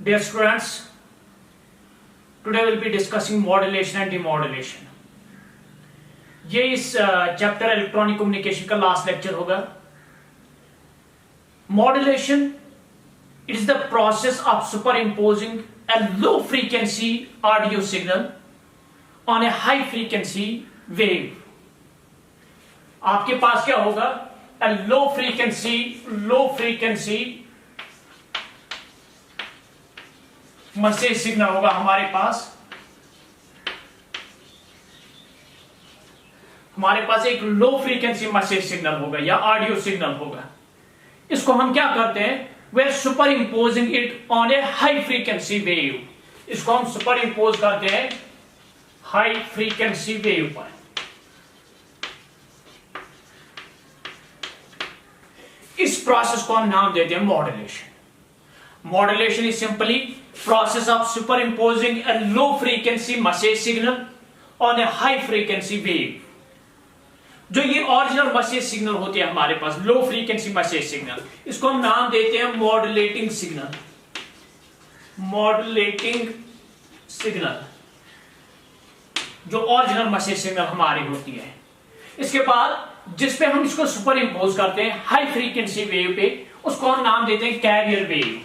Dear students, today we'll be discussing modulation and demodulation. ये इस chapter electronic communication का last lecture होगा. Modulation is the process of superimposing a low frequency audio signal on a high frequency wave. आपके पास क्या होगा? A low frequency message signal होगा हमारे पास. एक लो फ्रीक्वेंसी मैसेज सिग्नल होगा या ऑडियो सिग्नल होगा. इसको हम क्या करते हैं? We are superimposing it on a high frequency wave. इसको हम सुपर इम्पोज करते हैं हाई फ्रीक्वेंसी वेव पर. इस प्रोसेस को हम नाम देते हैं modulation. Modulation is simply process of superimposing a low frequency message signal on a high frequency wave. जो ये ओरिजिनल मैसेज सिग्नल होती है हमारे पास, लो फ्रीक्वेंसी मैसेज सिग्नल, इसको हम नाम देते हैं मॉड्यूलेटिंग सिग्नल. मॉड्यूलेटिंग सिग्नल जो ओरिजिनल मैसेज सिग्नल हमारी होती है. इसके बाद जिस पे हम इसको सुपर इम्पोज करते हैं हाई फ्रीक्वेंसी वेव पे, उसको हम नाम देते हैं कैरियर वेव.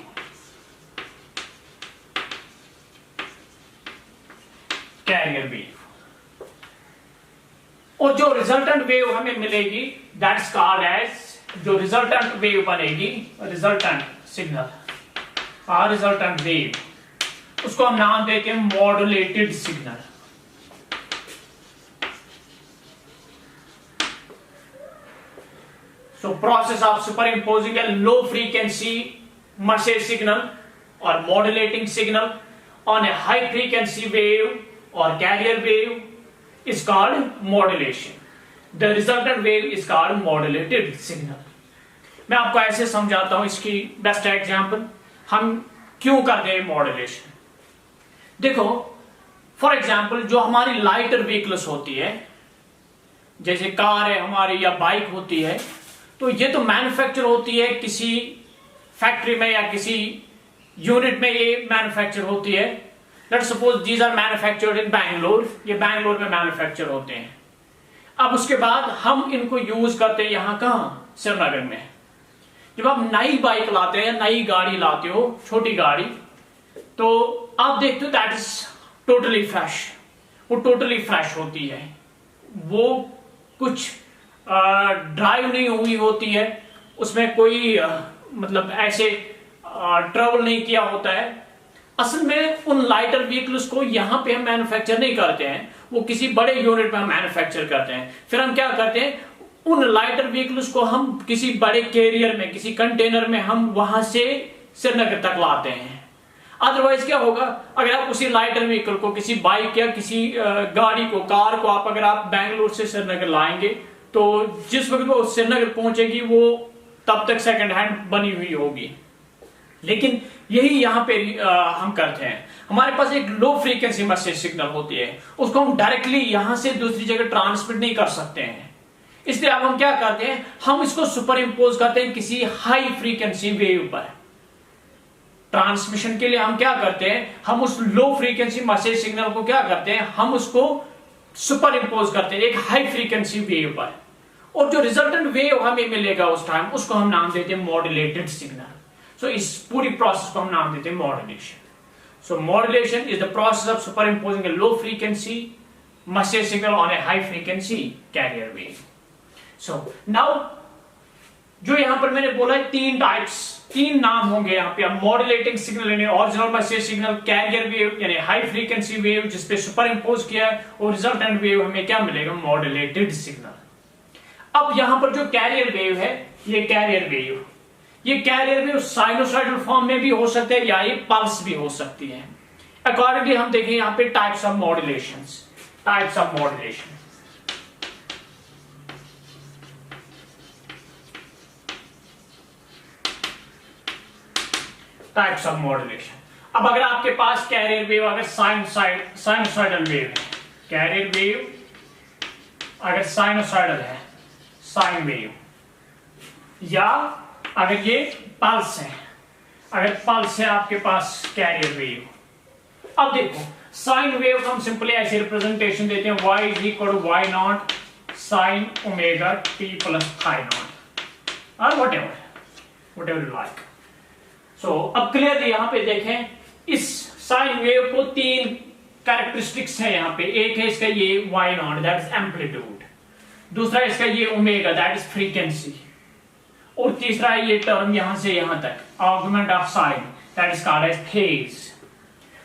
Career wave. और जो रिजल्टेंट वेव हमें मिलेगी दैट इज कॉल्ड एज, जो रिजल्टेंट वेव बनेगी, रिजल्टेंट सिग्नल, रिजल्टेंट वेव, उसको हम नाम देते हैं modulated signal. So process of superimposing a low frequency message signal और modulating signal on a high frequency wave or carrier wave is called modulation. The resultant wave is called modulated signal. मैं आपको ऐसे समझाता हूं, इसकी best example हम क्यों करते हैं मॉड्यूलेशन. देखो, फॉर एग्जांपल जो हमारी लाइटर व्हीकल्स होती है, जैसे कार है हमारी या बाइक होती है, तो ये तो मैन्युफैक्चर होती है किसी फैक्ट्री में या किसी यूनिट में, ये मैन्युफैक्चर होती है. Let's suppose these are manufactured in Bangalore. ये बैंगलोर में मैन्युफैक्चर होते हैं. अब उसके बाद हम इनको यूज करते हैं यहाँ कहाँ? श्रीनगर में. जब आप नई बाइक लाते हैं या नई गाड़ी लाते हो, छोटी गाड़ी, तो आप देखते हो दैट इज टोटली फ्रेश. वो टोटली फ्रेश होती है, वो कुछ ड्राइव नहीं हुई होती है, उसमें कोई मतलब ऐसे ट्रेवल नहीं किया होता है. असल में उन लाइटर व्हीकल्स को यहां पे हम मैन्युफैक्चर नहीं करते हैं, वो किसी बड़े यूनिट में हम मैन्युफैक्चर करते हैं. फिर हम क्या करते हैं, उन लाइटर व्हीकल्स को हम किसी बड़े कैरियर में, किसी कंटेनर में हम वहां से श्रीनगर तक लाते हैं. अदरवाइज क्या होगा, अगर आप उसी लाइटर व्हीकल को, किसी बाइक या किसी गाड़ी को, कार को आप अगर आप बैंगलोर से श्रीनगर लाएंगे, तो जिस वक्त वो श्रीनगर पहुंचेगी वो तब तक सेकेंड हैंड बनी हुई होगी. लेकिन यही यहां पे हम करते हैं. हमारे पास एक लो फ्रीक्वेंसी मैसेज सिग्नल होती है, उसको हम डायरेक्टली यहां से दूसरी जगह ट्रांसमिट नहीं कर सकते हैं. इसलिए अब हम क्या करते हैं, हम इसको सुपर इम्पोज करते हैं किसी हाई फ्रीक्वेंसी वेव पर. ट्रांसमिशन के लिए हम क्या करते हैं, हम उस लो फ्रीक्वेंसी मैसेज सिग्नल को क्या करते हैं, हम उसको सुपर इम्पोज करते हैं एक हाई फ्रीक्वेंसी वेव पर. और जो रिजल्टेंट वेव हमें मिलेगा उस टाइम, उसको हम नाम देते हैं मॉड्यूलेटेड सिग्नल. So, इस पूरी प्रोसेस को हम नाम देते हैं modulation. So, modulation is the process of superimposing a low frequency message signal on a high frequency carrier wave. So, now जो यहां पर मैंने बोला है तीन नाम होंगे यहाँ पे. मॉड्यूलेटिंग सिग्नल यानी original message signal, carrier wave यानी हाई फ्रीक्वेंसी वेव जिसपे सुपर इम्पोज किया है, और रिजल्टेंट वेव हमें क्या मिलेगा, मॉड्यूलेटेड सिग्नल. अब यहां पर जो कैरियर वेव है, ये कैरियर वेव साइनोसॉइडल फॉर्म में भी हो सकते हैं या ये पल्स भी हो सकती है. अकॉर्डिंगली हम देखें यहां पे टाइप्स ऑफ मॉड्यूलेशन. अब अगर आपके पास कैरियर वेव अगर साइनोसॉइडल वेव है, कैरियर वेव अगर साइनोसॉइडल है, साइन वेव, या अगर ये पल्स है, अगर पल्स है आपके पास कैरियर वेव। अब देखो साइन वेव को हम सिंपली ऐसे रिप्रेजेंटेशन देते हैं, y is equal to y naught sine omega t plus phi naught और whatever you like. So अब क्लियरली यहां पे देखें, इस साइन वेव को तीन कैरेक्टरिस्टिक्स है यहाँ पे। एक है इसका ये y not that is amplitude, दूसरा इसका ये ओमेगा दैट इज फ्रीक्वेंसी, और तीसरा है ये टर्म यहां से यहां तक argument of sine that is called as phase.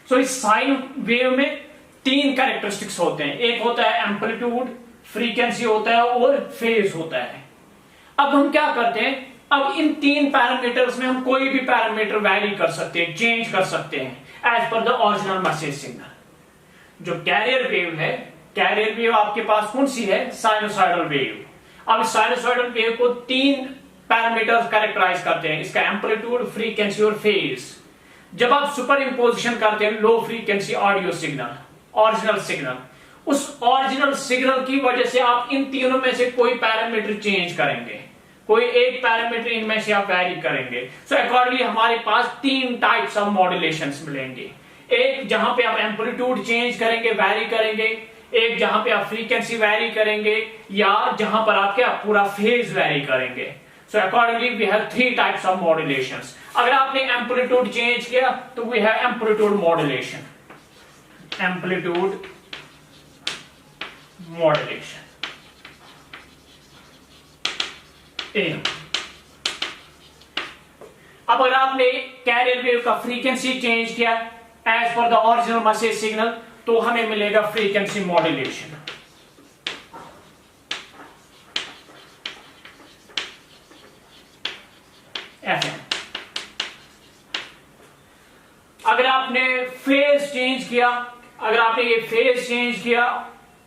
So इस साइन वेव में तीन कैरेक्टरिस्टिक्स होते हैं, एक होता है एम्पलीट्यूड, फ्रीक्वेंसी होता है और फेज होता है। अब हम क्या करते हैं, अब इन तीन पैरामीटर्स में हम कोई भी पैरामीटर वैरी कर सकते हैं, चेंज कर सकते हैं as per the original message signal. जो कैरियर वेव है, कैरियर वेव आपके पास कौन सी है, साइनोसॉइडल वेव। अब साइनोसॉइडल वेव को तीन पैरामीटर्स कैरेक्टराइज करते हैं, इसका एम्पलीट्यूड, फ्रीक्वेंसी और फेज। जब आप सुपर इंपोजिशन करते हैं low frequency audio signal, original signal, उस ओरिजिनल सिग्नल की वजह से आप इन तीनों में से कोई पैरामीटर चेंज करेंगे, कोई एक पैरामीटर इनमें से आप वैरी करेंगे। सो अकॉर्डिंगली हमारे पास तीन टाइप्स ऑफ मॉड्यूलेशंस मिलेंगे। एक जहां पे आप एम्पलीट्यूड चेंज करेंगे, वैरी करेंगे, एक जहां पे आप फ्रीक्वेंसी वैरी करेंगे, या जहां पर आप क्या पूरा फेज वैरी करेंगे। So accordingly we have three types of modulations. अगर आपने एम्पलीट्यूड चेंज किया तो we have amplitude modulation. Amplitude modulation. अब अगर आपने कैरियर वेव का फ्रीक्वेंसी चेंज किया as per the original message signal तो हमें मिलेगा फ्रीक्वेंसी मॉड्यूलेशन। अगर आपने फेज चेंज किया, अगर आपने ये फेज चेंज किया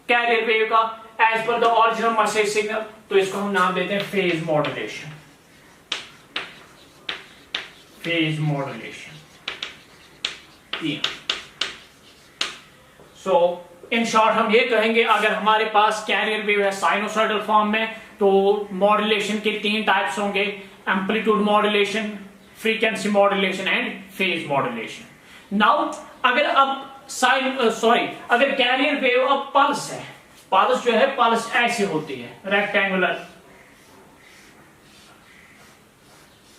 कैरियर वेव का as per the original message signal तो इसको हम नाम देते हैं phase modulation. Phase modulation. So in short हम ये कहेंगे, अगर हमारे पास कैरियर वेव है साइनोसॉइडल फॉर्म में तो मॉड्यूलेशन के तीन टाइप्स होंगे, amplitude modulation, frequency modulation and phase modulation. Now अगर अब अगर कैरियर वेव अब पल्स है, पल्स जो है पल्स ऐसे होती है रेक्टेंगुलर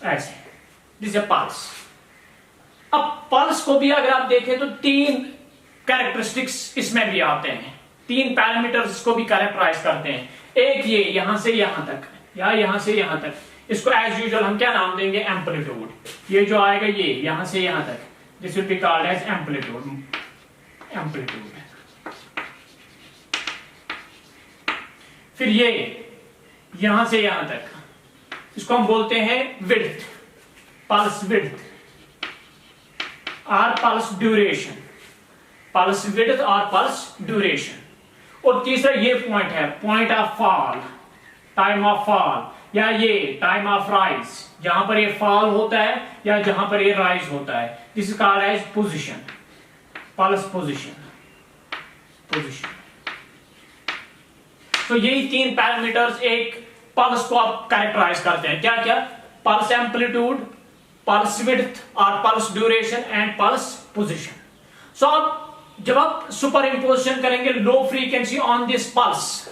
ऐसे, दिस इज पल्स। अब पल्स को भी अगर आप देखें तो तीन कैरेक्टरिस्टिक्स इसमें भी आते हैं, तीन पैरामीटर्स को भी कैरेक्टराइज करते हैं। एक ये यहां से यहां तक या यहां से यहां तक, इसको एज यूजुअल हम क्या नाम देंगे, एम्पलीट्यूड। ये जो आएगा ये यहां से यहां तक, this will be called as amplitude. Amplitude. फिर ये यहां से यहां तक, इसको हम बोलते हैं विड्थ, पल्स विड्थ और पल्स ड्यूरेशन, पल्स विड्थ और पल्स ड्यूरेशन। और तीसरा ये पॉइंट है, point of fall, time of fall, या ये टाइम ऑफ राइज, जहां पर ये फॉल होता है या जहां पर ये राइज होता है, this is called as position, pulse position. तो यही तीन पैरामीटर्स एक पल्स को आप कैरेक्टराइज करते हैं, क्या क्या, पल्स एम्पलीट्यूड, पल्स विड्थ और pulse duration and pulse position. So अब जब आप सुपर इंपोजिशन करेंगे low frequency on this pulse,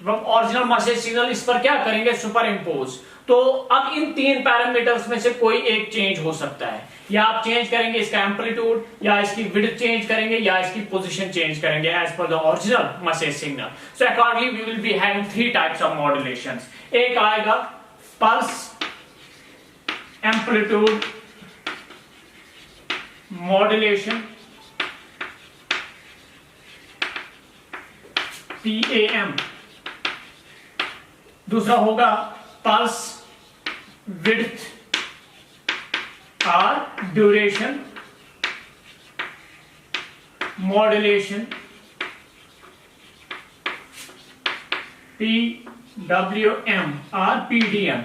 original message signal, इस पर क्या करेंगे, सुपर इंपोज, तो अब इन तीन पैरामीटर्स में से कोई एक चेंज हो सकता है, या आप चेंज करेंगे इसका एम्पलीट्यूड, या इसकी विड्थ चेंज करेंगे, या इसकी पोजीशन चेंज करेंगे as per the original message signal. So accordingly we will be having three types of modulations. एक आएगा पल्स एम्पलीट्यूड मॉड्यूलेशन, PAM। दूसरा होगा पल्स विड्थ और ड्यूरेशन मॉड्यूलेशन, PWM और PDM,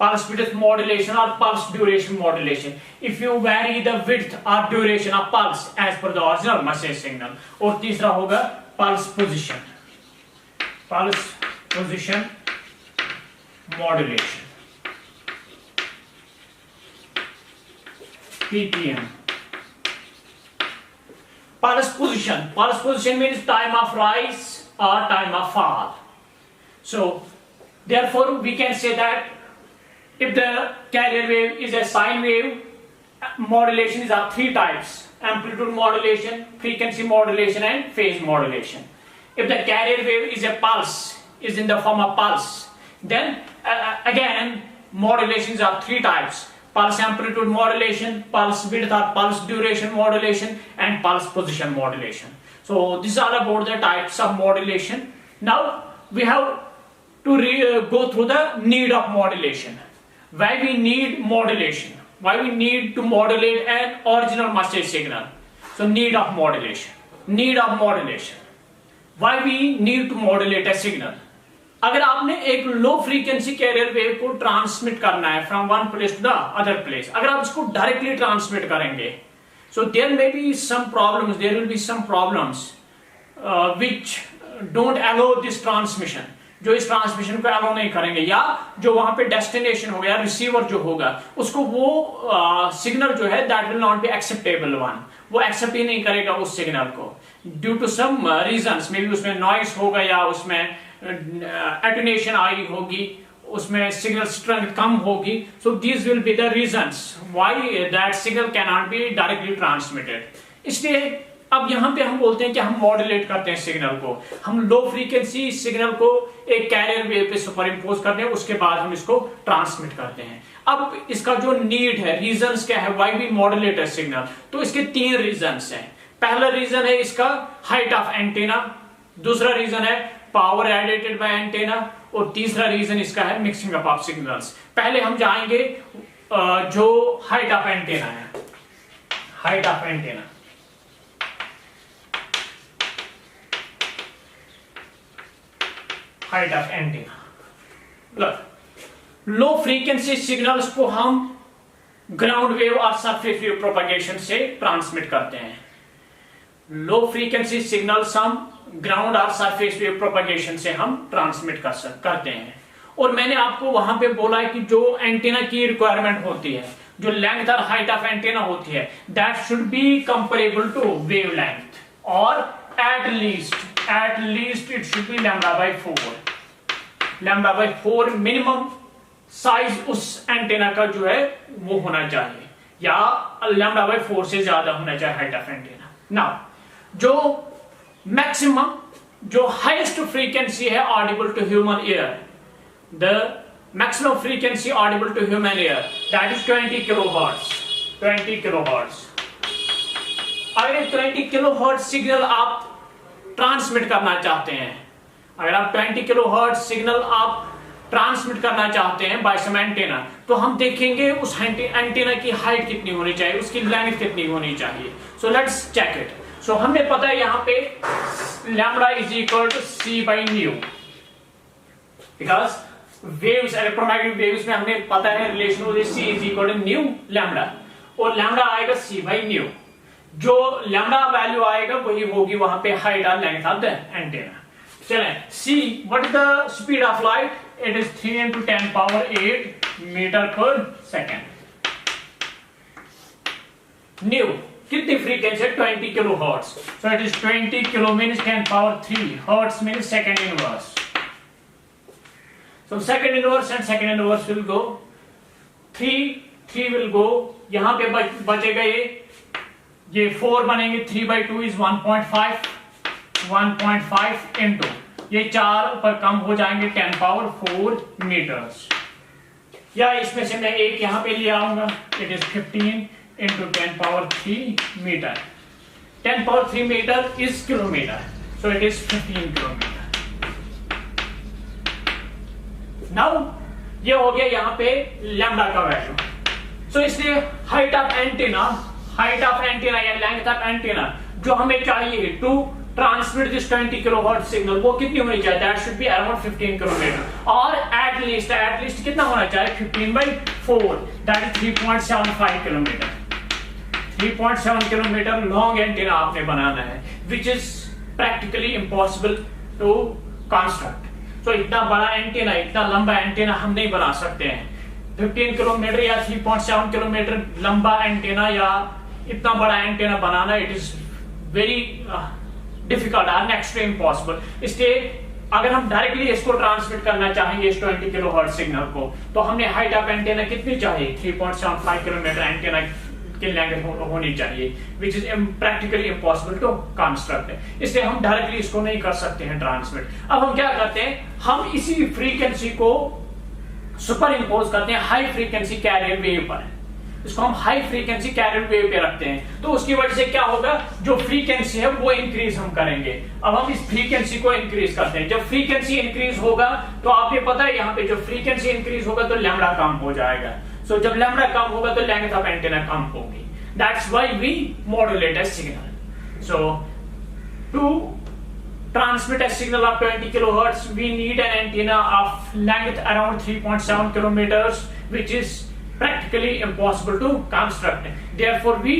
pulse width modulation or pulse duration modulation. If you vary the width or duration of pulse as per the original message signal. और तीसरा होगा pulse position, pulse position modulation. ppm. Pulse position means time of rise or time of fall. So therefore we can say that if the carrier wave is a sine wave, modulation is of three types: amplitude modulation, frequency modulation, and phase modulation. If the carrier wave is a pulse, is in the form of pulse, then again modulations are three types: pulse amplitude modulation, pulse width or pulse duration modulation, and pulse position modulation. So these are about the types of modulation. Now we have to go through the need of modulation. Why we need modulation? Why we need to modulate an original message signal? So need of modulation. Why we need to modulate a signal? अगर आपने एक low frequency carrier wave को transmit करना है from one place to the other place, अगर आप इसको directly transmit करेंगे, so there may be some problems, there will be some problems which don't allow this transmission, जो इस ट्रांसमिशन को अलाउ नहीं करेंगे, या जो वहां पे डेस्टिनेशन होगा या रिसीवर जो होगा उसको वो सिग्नल जो है that will not be acceptable one, वो एक्सेप्ट ही नहीं करेगा उस सिग्नल को due to some reasons, maybe उसमें नॉइस होगा या उसमें एटेन्यूएशन आई होगी, उसमें सिग्नल स्ट्रेंथ कम होगी. So these will be the reasons why that signal can not be directly transmitted. इसलिए अब यहां पे हम बोलते हैं कि हम मॉड्यूलेट करते हैं सिग्नल को, हम लो फ्रीक्वेंसी सिग्नल को एक कैरियर वेव पे सुपर इम्पोज करते हैं, उसके बाद हम इसको ट्रांसमिट करते हैं. अब इसका जो नीड है, रीजंस क्या है why we modulate a signal, तो इसके तीन रीजंस हैं. पहला रीजन है इसका हाइट ऑफ एंटीना, दूसरा रीजन है पावर रेडिएटेड बाय एंटेना, और तीसरा रीजन इसका है मिक्सिंग अप ऑफ सिग्नल्स. पहले हम जाएंगे जो हाइट ऑफ एंटेना है. Height of antenna, height of antenna, low frequency signals को हम ग्राउंड वेव और सरफेस वेव प्रोपगेशन से ट्रांसमिट करते हैं. लो फ्रीक्वेंसी सिग्नल्स हम ग्राउंड और सरफेस वेव प्रोपगेशन से हम ट्रांसमिट करते हैं. और मैंने आपको वहां पे बोला है कि जो एंटीना की रिक्वायरमेंट होती है, जो लेंथ और हाइट ऑफ एंटीना होती है, that should be comparable to wavelength, और at least it should be λ/4 minimum size उस एंटीना का जो है वो होना चाहिए, या λ/4 से ज्यादा होना चाहिए हाइट ऑफ एंटीना. नाउ जो मैक्सिमम, जो हाईएस्ट फ्रीक्वेंसी है audible to human ear, the maximum frequency audible to human ear that is 20 kilohertz. 20 kilohertz. अगर 20 किलोहर्ट्ज सिग्नल आप ट्रांसमिट करना चाहते हैं, अगर आप 20 किलोहर्ट्ज सिग्नल आप ट्रांसमिट करना चाहते हैं बाय सम एंटीना, तो हम देखेंगे उस एंटीना की हाइट कितनी होनी चाहिए, उसकी लेंथ कितनी होनी चाहिए. So let's check it. So हमें पता है यहां पे lambda is equal to c/ν, because waves, electromagnetic waves में हमें पता है रिलेशन होती है c is equal to nu lambda, और लैम्बडा आएगा c/ν. जो लैम्बडा वैल्यू आएगा वही होगी वहां पे हाइट और लेंथ ऑफ द एंटीना. चलें, c, what is the speed of light? It is 3 × 10⁸ metre per second. New कितनी फ्रीक्वेंसी है? 20 kilohertz. So it is 20 kilo means 10⁻3, hertz means second inverse. So second inverse and second inverse will go 3 will go, यहां पे बचेगा ये 4 बनेंगे. 3/2 is 1.5 into ये 4 पर कम हो जाएंगे 10⁴ मीटर्स, या इसमें से मैं एक यहां पे ले आऊंगा. It is 15 into 10⁻3 metre. 10⁻3 metre is kilometre, so it is 15 kilometre. Now ये हो गया यहाँ पे लैम्बडा का वैल्यू. सो इसलिए हाइट ऑफ एंटीना या लेंथ ऑफ एंटीना जो हमें चाहिए to transmit this 20 kilohertz signal, वो कितनी होनी चाहिए? That should be around 15 kilometre, और एट लीस्ट कितना होना चाहिए? 15/4, that is 3.75 kilometre. 3.7 kilometre long antenna आपने बनाना है, which is practically impossible to construct. तो इतना बड़ा एंटीना, इतना लंबा एंटीना हम नहीं बना सकते हैं. 15 किलोमीटर या 3.7 किलोमीटर लंबा एंटेना या इतना बड़ा antenna banana it is very difficult और नेक्स्ट टू इम्पॉसिबल। इसलिए अगर हम डायरेक्टली इसको ट्रांसमिट करना चाहेंगे इस 20 किलोहर्ट्ज सिग्नल को, तो हमने हाइट ऑफ एंटेना कितनी चाहिए, 3.75 किलोमीटर एंटेना की लेंथ होनी चाहिए, which is practically impossible to construct. इसलिए हम डायरेक्टली इसको नहीं कर सकते हैं ट्रांसमिट। अब हम क्या करते हैं, हम इसी फ्रीक्वेंसी को सुपर इम्पोज करते हैं हाई फ्रीक्वेंसी कैरियर वेव पर। इसको हम हाई फ्रीक्वेंसी कैरियर वेव पे रखते हैं, तो उसकी वजह से क्या होगा, जो फ्रीक्वेंसी है वो इंक्रीज हम करेंगे। अब हम इस फ्रीक्वेंसी को इंक्रीज करते हैं। जब फ्रीक्वेंसी इंक्रीज होगा तो आपको पता है यहाँ पे जो फ्रीक्वेंसी इंक्रीज होगा तो लैम्बडा कम हो जाएगा। सो जब लैम्बडा कम होगा तो लेंथ ऑफ एंटेना कम होगी। That's why we modulate a signal. So to transmit a signal of 20 kilohertz, we need an antenna of length around 3.7 kilometers, which is practically impossible to construct. Therefore, we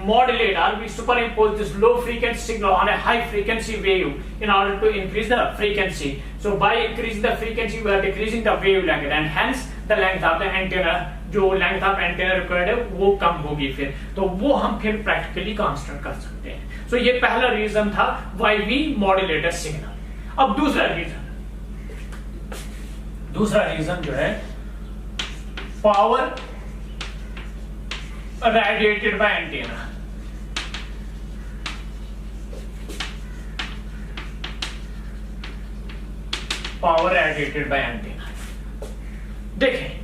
modulate or we superimpose this low frequency signal on a high frequency wave in order to increase the frequency. So, by increasing the frequency, we are decreasing the wavelength, and hence the length of the antenna. जो length of antenna required है वो कम होगी, फिर तो वो हम फिर practically construct कर सकते हैं। सो ये पहला रीजन था why we modulate a signal. अब दूसरा रीजन जो है power radiated by antenna. Power radiated by antenna, देखें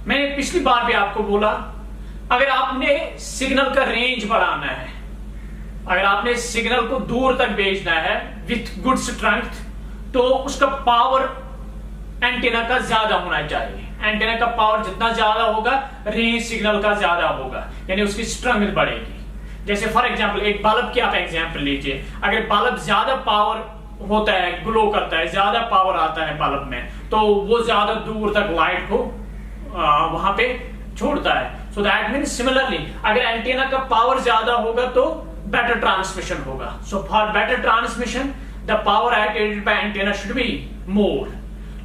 मैंने पिछली बार भी आपको बोला, अगर आपने सिग्नल का रेंज बढ़ाना है, अगर आपने सिग्नल को दूर तक भेजना है विथ गुड स्ट्रेंथ, तो उसका पावर एंटेना का ज्यादा होना चाहिए। एंटेना का पावर जितना ज्यादा होगा, रेंज सिग्नल का ज्यादा होगा, यानी उसकी स्ट्रेंथ बढ़ेगी। जैसे फॉर एग्जांपल एक बल्ब की आप एग्जांपल लीजिए, अगर बल्ब ज्यादा पावर होता है, ग्लो करता है, ज्यादा पावर आता है बल्ब में, तो वो ज्यादा दूर तक लाइट को वहां पे छोड़ता है। सो दैट मीन्स सिमिलरली अगर एंटेना का पावर ज्यादा होगा तो बेटर ट्रांसमिशन होगा। So for better transmission the power radiated by antenna should be more.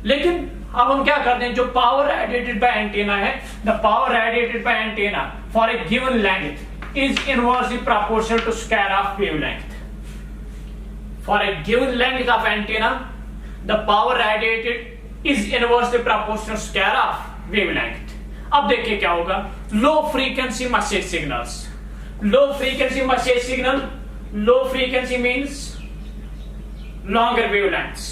लेकिन अब हम क्या करते हैं, जो पावर रेडिएटेड बाय एंटेना है, the power radiated by antenna for a given length is inversely proportional to square of wavelength. For a given length of antenna the power radiated is inversely proportional square of wavelength. अब देखिए क्या होगा, लो frequency message signals, लो frequency message signal, low frequency means longer wavelengths,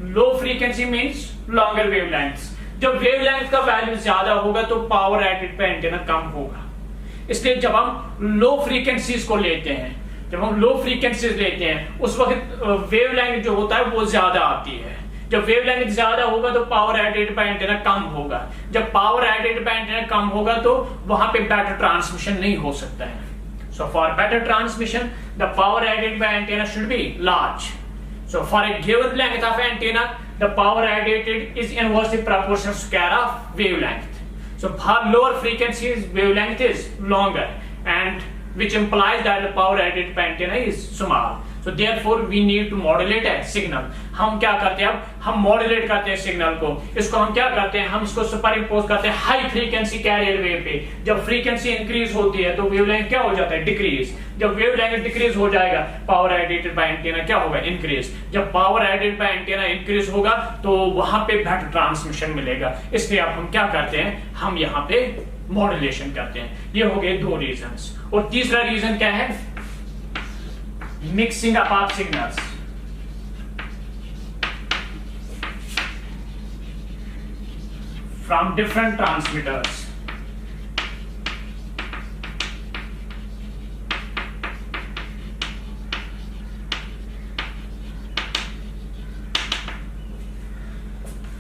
low frequency means longer wavelengths. जब wavelength का value ज्यादा होगा तो power rated पे एंटेना कम होगा। इसलिए जब हम लो फ्रीक्वेंसीज को लेते हैं, जब हम लो फ्रीक्वेंसीज लेते हैं उस वक्त वेवलेंथ जो होता है वो ज्यादा आती है। जब वेवलेंथ ज्यादा होगा तो पावर रेडिएटेड बाय एंटेना कम होगा। जब पावर रेडिएटेड बाय एंटेना कम होगा तो वहां पे बेटर ट्रांसमिशन नहीं हो सकता है। So for better transmission the power radiated by antenna should be large. So for a given length of antenna the power radiated is inversely proportional square of wavelength. So for lower frequencies wavelength is longer and which implies that the power radiated by antenna is small. So therefore we need to modulate a signal. हम क्या करते हैं, अब हम modulate करते हैं signal को। इसको हम क्या करते हैं, हम इसको सुपर इम्पोज करते हैं हाई फ्रीक्वेंसी कैरियर वेव पे। जब फ्रीक्वेंसी इंक्रीज होती है तो वेवलेंथ क्या हो जाता है, डिक्रीज। जब वेवलेंथ डिक्रीज हो जाएगा पावर रेडिएटेड बाय एंटेना क्या होगा, इंक्रीज। जब power radiated by antenna increase होगा तो वहां पे बेटर ट्रांसमिशन मिलेगा। इसलिए अब हम क्या करते हैं, हम यहाँ पे मॉड्यूलेशन करते हैं। ये हो गए दो रीजंस। और तीसरा रीजन क्या है, mixing up of signals. From different transmitters.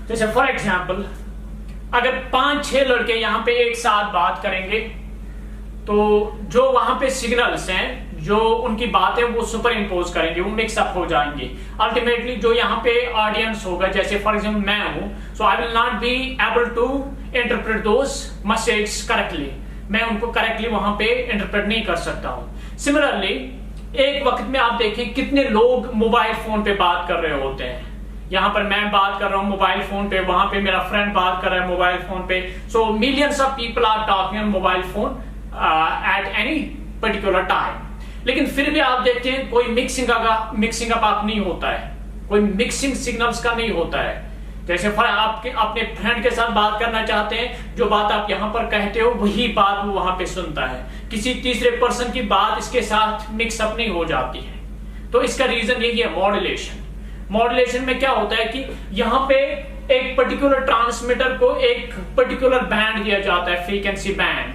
जैसे फॉर एग्जाम्पल अगर 5-6 लड़के यहां पे एक साथ बात करेंगे तो जो वहां पे सिग्नल्स हैं, जो उनकी बातें वो सुपर इम्पोज करेंगे, वो मिक्सअप हो जाएंगे। अल्टीमेटली जो यहाँ पे ऑडियंस होगा, जैसे फॉर एग्जाम्पल मैं हूं, so I will not be able to interpret those message correctly. मैं उनको करेक्टली वहां पे इंटरप्रेट नहीं कर सकता हूं। सिमिलरली एक वक्त में आप देखें कितने लोग मोबाइल फोन पे बात कर रहे होते हैं, यहाँ पर मैं बात कर रहा हूँ मोबाइल फोन पे, वहां पे मेरा फ्रेंड बात कर रहा है मोबाइल फोन पे. So millions of people are talking on mobile phone at any particular time. लेकिन फिर भी आप देखते हैं कोई मिक्सिंग अप आप नहीं होता है, कोई मिक्सिंग सिग्नल्स का नहीं होता है. जैसे आपके अपने फ्रेंड के साथ बात करना चाहते हैं, जो बात आप यहाँ पर कहते हो वही बात वो वहां पे सुनता है. किसी तीसरे पर्सन की बात इसके साथ मिक्सअप नहीं हो जाती है. तो इसका रीजन यही है मॉड्यूलेशन. मॉड्यूलेशन में क्या होता है कि यहाँ पे एक पर्टिकुलर ट्रांसमीटर को एक पर्टिकुलर बैंड दिया जाता है, फ्रीक्वेंसी बैंड.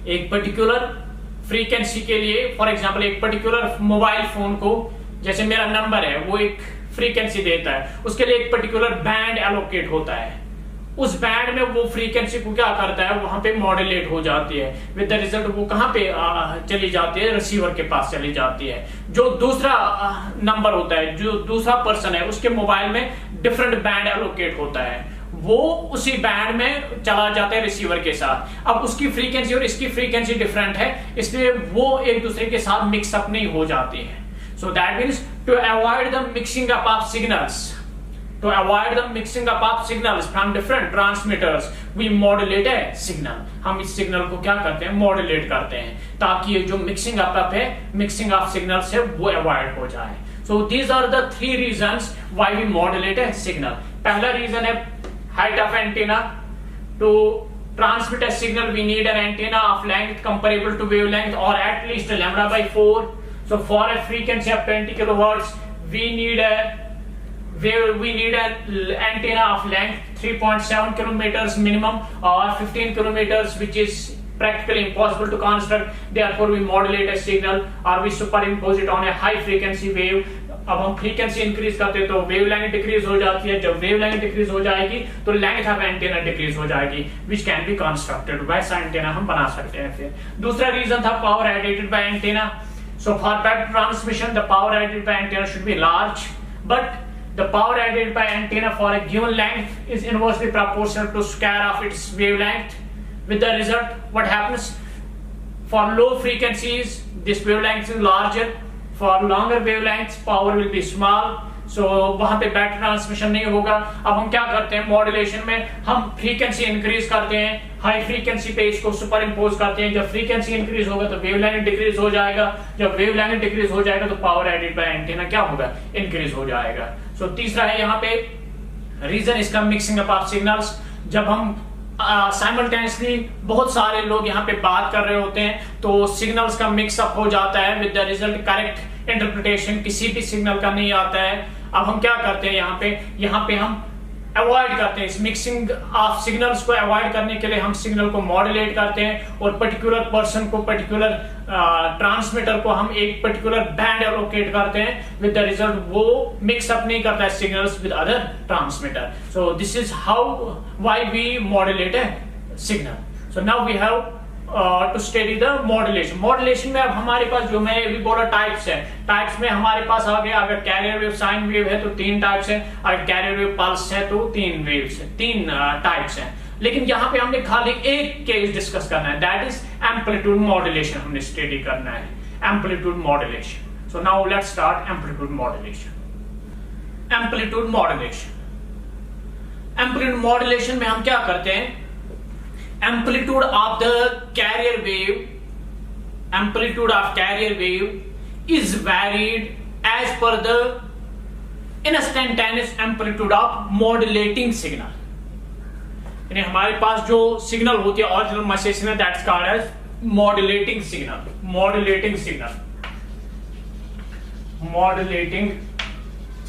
एक पर्टिकुलर फ्रीक्वेंसी के लिए, फॉर एग्जांपल एक पर्टिकुलर मोबाइल फोन को, जैसे मेरा नंबर है वो एक फ्रीक्वेंसी देता है, उसके लिए एक पर्टिकुलर बैंड एलोकेट होता है. उस बैंड में वो फ्रीक्वेंसी को क्या करता है, वहां पे मॉड्यूलेट हो जाती है. विद द रिजल्ट वो कहां पे चली जाती है, रिसीवर के पास चली जाती है. जो दूसरा नंबर होता है, जो दूसरा पर्सन है, उसके मोबाइल में डिफरेंट बैंड एलोकेट होता है, वो उसी बैंड में चला जाता है रिसीवर के साथ. अब उसकी फ्रीक्वेंसी और इसकी फ्रीक्वेंसी डिफरेंट है, इसलिए वो एक दूसरे के साथ मिक्सअप नहीं हो जाती है. So that means to avoid the mixing up of signals, from different transmitters, we modulate a signal. हम इस सिग्नल को क्या करते हैं, मॉड्यूलेट करते हैं, ताकि ये जो मिक्सिंग ऑफ सिग्नल्स है वो अवॉइड हो जाए. So these are the 3 reasons why we modulate a signal. पहला रीजन है height of antenna. To transmit a signal we need an antenna of length comparable to wavelength or at least lambda by 4. So for a frequency of 20 kilohertz, we need an antenna of length 3.7 kilometers minimum or 15 kilometers, which is practically impossible to construct. Therefore, we modulate a signal or we superimpose it on a high frequency wave. अब हम frequency increase करते हैं तो wavelength decrease हो जाती है. जब wavelength decrease हो जाएगी तो लेंथ ऑफ एंटेना डिक्रीज हो जाएगी, विच कैन बी कंस्ट्रक्टेड. वैसा एंटेना हम बना सकते हैं. फिर दूसरा रीजन था power edited by antenna. So for better transmission, the power added by antenna should be large, but the power added by antenna for a given length is inversely proportional to square of its wavelength. With the result, what happens? For low frequencies, this wavelength is larger. For longer wavelengths, power will be small. So वहां पे better transmission नहीं होगा. अब हम क्या करते हैं modulation में, हम फ्रीक्वेंसी इंक्रीज करते हैं, हाई फ्रीक्वेंसी पे इसको सुपर इम्पोज करते हैं. जब फ्रीक्वेंसी इंक्रीज होगा तो वेवलेंथ डिक्रीज हो जाएगा. जब वेवलेंथ डिक्रीज हो जाएगा तो पावर एडेड बाय एंटेना क्या होगा, इंक्रीज हो जाएगा. सो तीसरा है यहाँ पे रीजन इसका मिक्सिंग अप ऑफ सिग्नल्स. जब हम साइमल्टेनियसली बहुत सारे लोग यहाँ पे बात कर रहे होते हैं तो सिग्नल्स का मिक्सअप हो जाता है. With the result correct interpretation किसी भी सिग्नल का नहीं आता है. अब हम क्या करते हैं यहाँ पे हम अवॉइड करते हैं इस मिक्सिंग ऑफ सिग्नल्स को. अवॉइड करने के लिए हम सिग्नल को मॉड्यूलेट करते हैं और पर्टिकुलर पर्सन को, पर्टिकुलर ट्रांसमीटर को हम एक पर्टिकुलर बैंड एलोकेट करते हैं. विद द रिजल्ट वो मिक्सअप नहीं करता है signals with other transmitter. So this is how why we modulate a signal. So now we have to study the modulation. Modulation में अब हमारे पास जो मैं अभी बोला टाइप्स है, टाइप्स में हमारे पास आ गया. अगर कैरियर वेव साइन वेव है तो 3 टाइप्स है, अगर कैरियर वेव पल्स है तो 3 वेव्स है, 3 टाइप्स है. लेकिन यहाँ पे हमने खाली एक केस डिस्कस करना है, दैट इज एम्पलीट्यूड मॉड्यूलेशन. हमने स्टडी करना है amplitude modulation. So now let's start amplitude modulation. Amplitude modulation, amplitude modulation में हम क्या करते हैं, amplitude of carrier wave is varied as per the instantaneous amplitude of modulating signal. यानी हमारे पास जो सिग्नल होती है original message signal, that's called as modulating signal. Modulating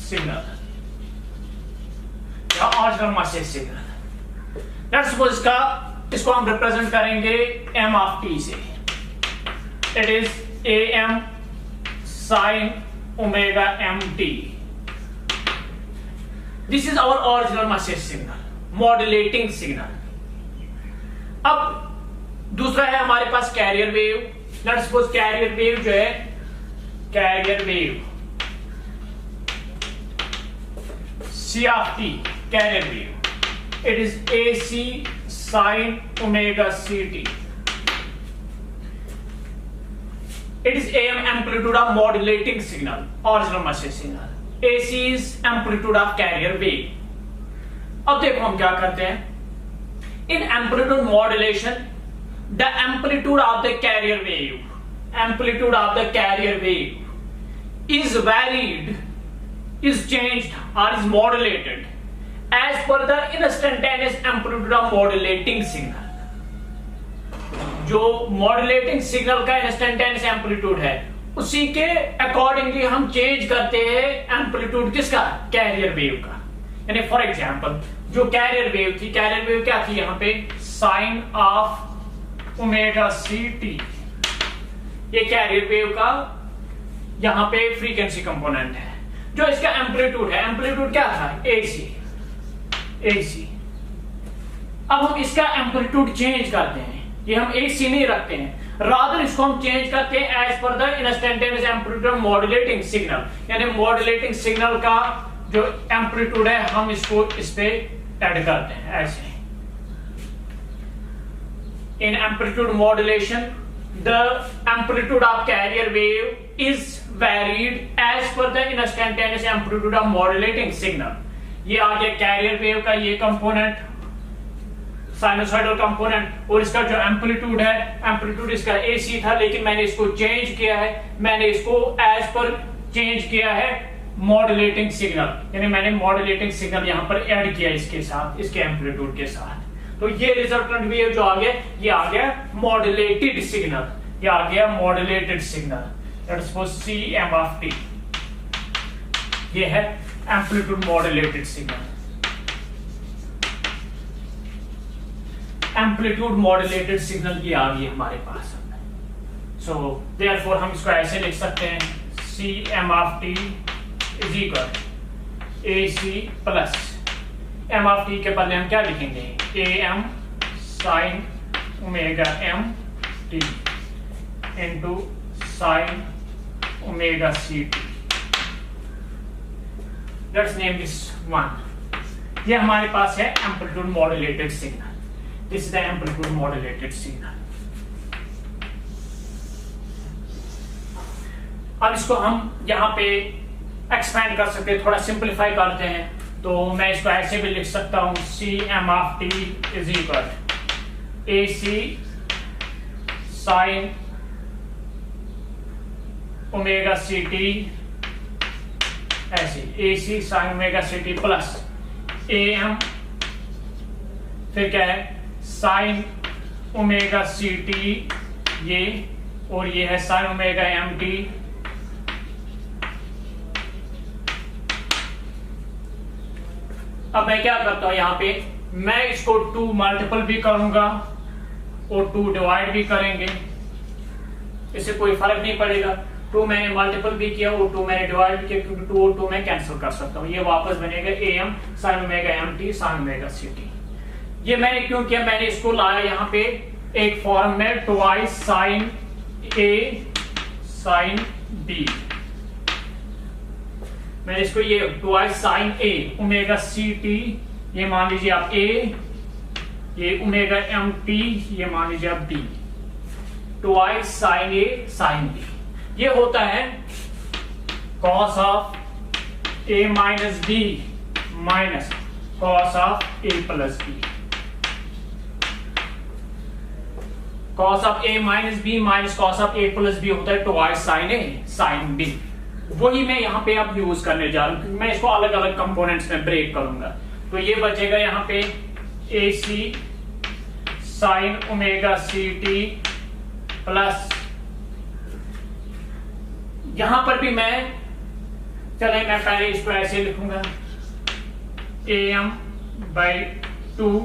signal या original message signal. Let's suppose इसको हम रिप्रेजेंट करेंगे m of t से. It is am sin omega mt. This is our original message signal, modulating signal. अब दूसरा है हमारे पास carrier wave. Let's suppose carrier wave जो है, carrier wave c of t, carrier wave, it is AC sin omega CT. It is AM amplitude of modulating signal, original message signal. AC is amplitude of carrier wave. अब देखो हम क्या करते हैं, in amplitude modulation the amplitude of the carrier wave is varied, is changed or is modulated as per the instantaneous amplitude of modulating signal. जो modulating signal का instantaneous amplitude है उसी के अकॉर्डिंगली हम चेंज करते हैं एम्पलीट्यूड किसका, career wave का। यानी फॉर एग्जांपल जो कैरियर वेव थी, कैरियर वेव क्या थी यहाँ पे, sine of omega C T, ये कैरियर वेव का यहाँ पे फ्रीक्वेंसी कंपोनेंट है। जो इसका एम्पलीट्यूड है, एम्पलीट्यूड क्या था, एसी। अब हम इसका एम्पलीट्यूड चेंज करते हैं, ये हम एसी नहीं रखते हैं, रादर इसको हम चेंज करते हैं as per the instantaneous amplitude modulating signal. यानी मॉड्यूलेटिंग सिग्नल का जो एम्पलीट्यूड है हम इसको इस पे ऐड करते हैं ऐसे। In amplitude modulation the amplitude of carrier wave is varied as per the instantaneous amplitude of modulating signal. ये आ गया कैरियर वेव का ये कंपोनेंट, साइनोसॉइडल कंपोनेंट, और इसका जो एम्पलीट्यूड है, एम्पलीट्यूड इसका एसी था लेकिन मैंने इसको चेंज किया है, मैंने इसको एज पर चेंज किया है मॉड्यूलेटिंग सिग्नल। यानी मैंने मॉड्यूलेटिंग सिग्नल यहां पर ऐड किया इसके साथ, इसके एम्पलीट्यूड के साथ। तो ये रिजल्टेंट वेव जो आ गया, ये आ गया मॉड्यूलेटेड सिग्नल, ये आ गया modulated signal, that's for CM of T। ये है amplitude modulated signal. Amplitude modulated signal की आ गई हमारे पास। सो देयरफॉर हम इसको ऐसे लिख सकते हैं, CM of T is equal AC plus M of T के बदले हम क्या लिखेंगे, AM sine omega MT into sine omega CT। Let's name this one. ये हमारे पास है amplitude modulated signal. This is the amplitude modulated signal. अब इसको हम यहाँ पे एक्सपैंड कर सकते हैं, थोड़ा सिंपलीफाई करते हैं। तो मैं इसको ऐसे भी लिख सकता हूं, CM of T is equal AC sine omega CT, ऐसे AC sine omega CT plus AM, फिर क्या है, साइन ओमेगा CT ये, और ये है साइन ओमेगा MT अब मैं क्या करता हूं, यहां पे मैं इसको 2 मल्टीपल भी करूंगा और 2 डिवाइड भी करेंगे, इससे कोई फर्क नहीं पड़ेगा। 2 मैंने मल्टीपल भी किया और 2 मैंने डिवाइड भी किया, क्योंकि 2 और 2 मैं कैंसिल कर सकता हूं। ये वापस बनेगा AM sine omega MT sign omega CT। ये मैंने क्यों किया, मैंने इसको लाया यहाँ पे एक फॉर्म में, twice sine A sine B। मैंने इसको ये twice sine A omega CT, ये मान लीजिए आप A, ये ओमेगा MT, ये मान लीजिए आप B, twice sine A sine B। ये होता है cos of A minus B minus cos of A plus B। Cos of A minus B minus cos of A plus B होता है twice sine A sine B। वही मैं यहाँ पे अब यूज करने जा रहा हूं, क्योंकि मैं इसको अलग अलग कंपोनेंट्स में ब्रेक करूंगा। तो ये बचेगा यहाँ पे AC sine omega CT plus, यहां पर भी मैं पहले इसको ऐसे लिखूंगा, AM by 2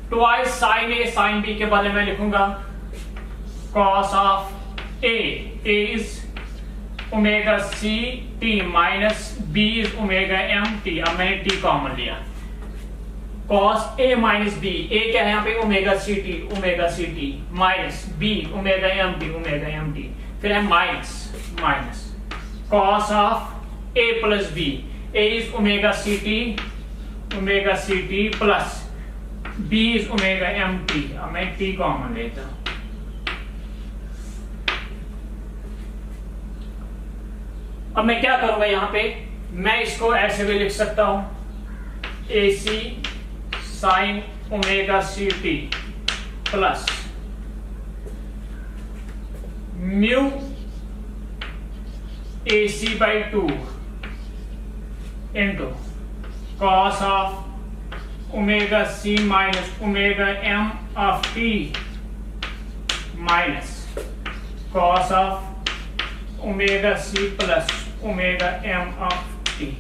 twice sine A sine B के बदले में लिखूंगा cos of A is omega CT minus B is omega MT। अब मैंने T कॉमन लिया, cos A minus B, A क्या है यहाँ पे, omega CT minus B omega MT, फिर है minus cos of A plus B, A is omega CT plus B is omega MT। अब मैं T कॉमन लेता हूं, अब मैं क्या करूंगा यहां पे, मैं इसको ऐसे भी लिख सकता हूं, AC sine omega C T plus mu AC by 2 into cos of omega C minus omega m of t minus cos of omega C plus omega m of t।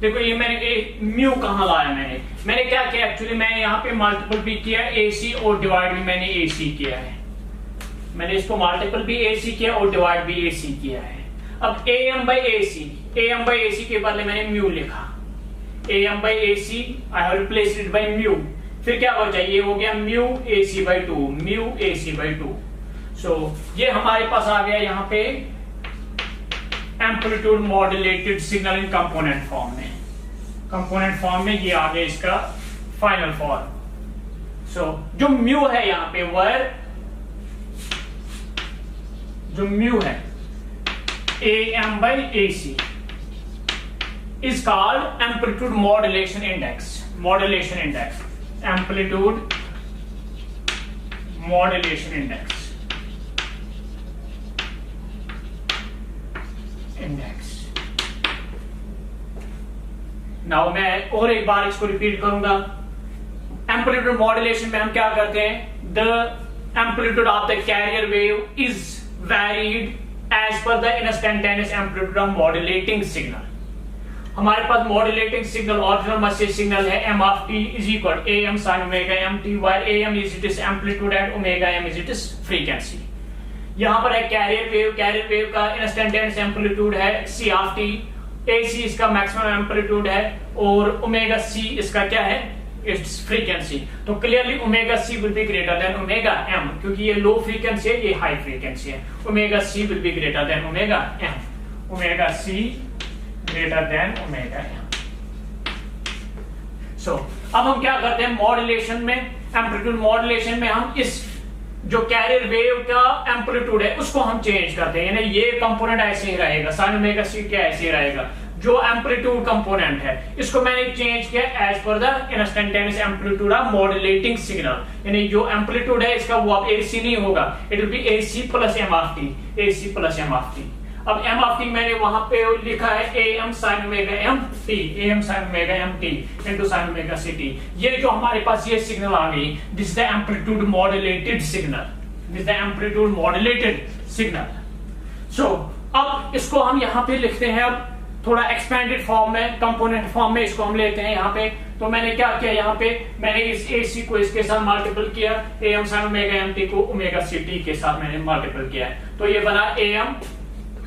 देखो ये मैंने म्यू कहां लाया, मैंने क्या किया एक्चुअली, मैं यहां पे मल्टीपल भी किया AC और डिवाइड भी मैंने AC किया है, मैंने इसको मल्टीपल भी AC किया और डिवाइड भी AC किया है। अब AM by AC के बदले मैंने म्यू लिखा, AM by AC I have replaced it by mu, फिर क्या हो जाए, ये हो गया mu AC by 2, mu AC by 2। सो ये हमारे पास आ गया यहाँ पे एम्पलीट्यूड मॉड्यूलेटेड सिग्नल इन कंपोनेंट फॉर्म में, कंपोनेंट फॉर्म में ये आ गया इसका फाइनल फॉर्म। सो जो म्यू है यहाँ पे वर, जो म्यू है AM by AC is called amplitude modulation index, modulation index, amplitude modulation index, index। Now मैं और एक बार इसको रिपीट करूंगा, एम्पलीट्यूड मॉड्यूलेशन में हम क्या करते हैं, the amplitude of the carrier wave is varied as per the instantaneous amplitude of modulating signal. हमारे पास modulating signal original message signal है m of t is equal am sin omega mt, while am is its amplitude and omega m is its frequency। यहां पर है carrier wave का instantaneous amplitude है c of t, AC इसका maximum amplitude है और omega c इसका क्या है, इट्स फ्रीक्वेंसी। तो clearly omega c will be greater than omega m, क्योंकि ये लो फ्रीक्वेंसी है, ये हाई फ्रीक्वेंसी है। Omega c will be greater than omega m, omega c greater than omega m। सो अब हम क्या करते हैं मॉड्यूलेशन में, एम्पलीट्यूड मॉड्यूलेशन में हम इस जो कैरियर वेव का एम्पलीट्यूड है उसको हम चेंज करते हैं, यानी ये कंपोनेंट ऐसे ही रहेगा, साइन ओमेगा सी क्या ऐसे ही रहेगा, जो एम्पलीट्यूड कंपोनेंट है इसको मैंने चेंज किया as per the instantaneous amplitude of modulating signal, यानी जो एम्पलीट्यूड है इसका वो अब AC नहीं होगा, it will B AC plus m of t, AC plus m of t। अब m ऑफ t मैंने वहां पे लिखा है am sin omega m t, am sin omega m t into sin omega c t। ये जो हमारे पास ये सिग्नल आ गई, this the amplitude modulated signal, this the amplitude modulated signal. So अब इसको हम यहाँ पे लिखते हैं, अब थोड़ा एक्सपेंडेड फॉर्म में, कंपोनेंट फॉर्म में इसको हम लेते हैं यहाँ पे। तो मैंने क्या किया, यहाँ पे मैंने इस AC को इसके साथ मल्टीपल किया, am sin ओमेगा mt को ओमेगा ct के साथ मैंने मल्टीपल किया, तो ये बना am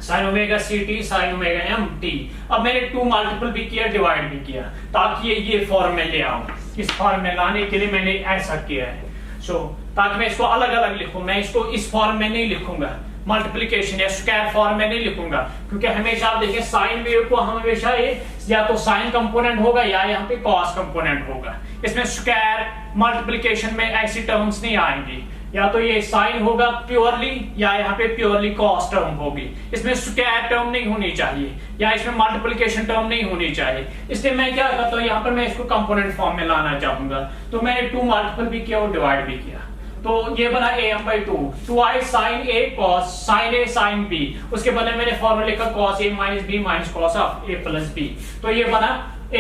sin omega ct sin omega mt। अब मैंने 2 मल्टीपल भी किया, डिवाइड भी किया, ताकि ये फॉर्म में ले आऊं। इस फॉर्म में लाने के लिए मैंने ऐसा किया है। सो ताकि मैं इसको अलग अलग लिखूं, मैं इसको इस फॉर्म में नहीं लिखूंगा, मल्टीप्लिकेशन या स्क्वायर फॉर्म में नहीं लिखूंगा, क्योंकि हमेशा आप देखें साइन वेव को हम हमेशा ये या तो साइन कंपोनेंट होगा या यहाँ पे कॉस कंपोनेंट होगा। इसमें स्क्वायर मल्टीप्लिकेशन में ऐसी टर्म्स नहीं आएंगी, या तो ये साइन होगा प्योरली या यहाँ पे प्योरली कॉस टर्म होगी। इसमें स्क्वायर टर्म नहीं होनी चाहिए या इसमें मल्टीप्लिकेशन टर्म नहीं होनी चाहिए। इसलिए मैं क्या करता हूँ, यहाँ पर मैं इसको कंपोनेंट फॉर्म में लाना चाहूंगा, तो मैंने 2 मल्टीपल भी किया और डिवाइड भी किया, तो ये बना am by 2, 2i sin a cos sin a sin b, उसके बदले मैंने फॉर्मूला लिखा cos a minus b minus cos of a plus b, तो ये बना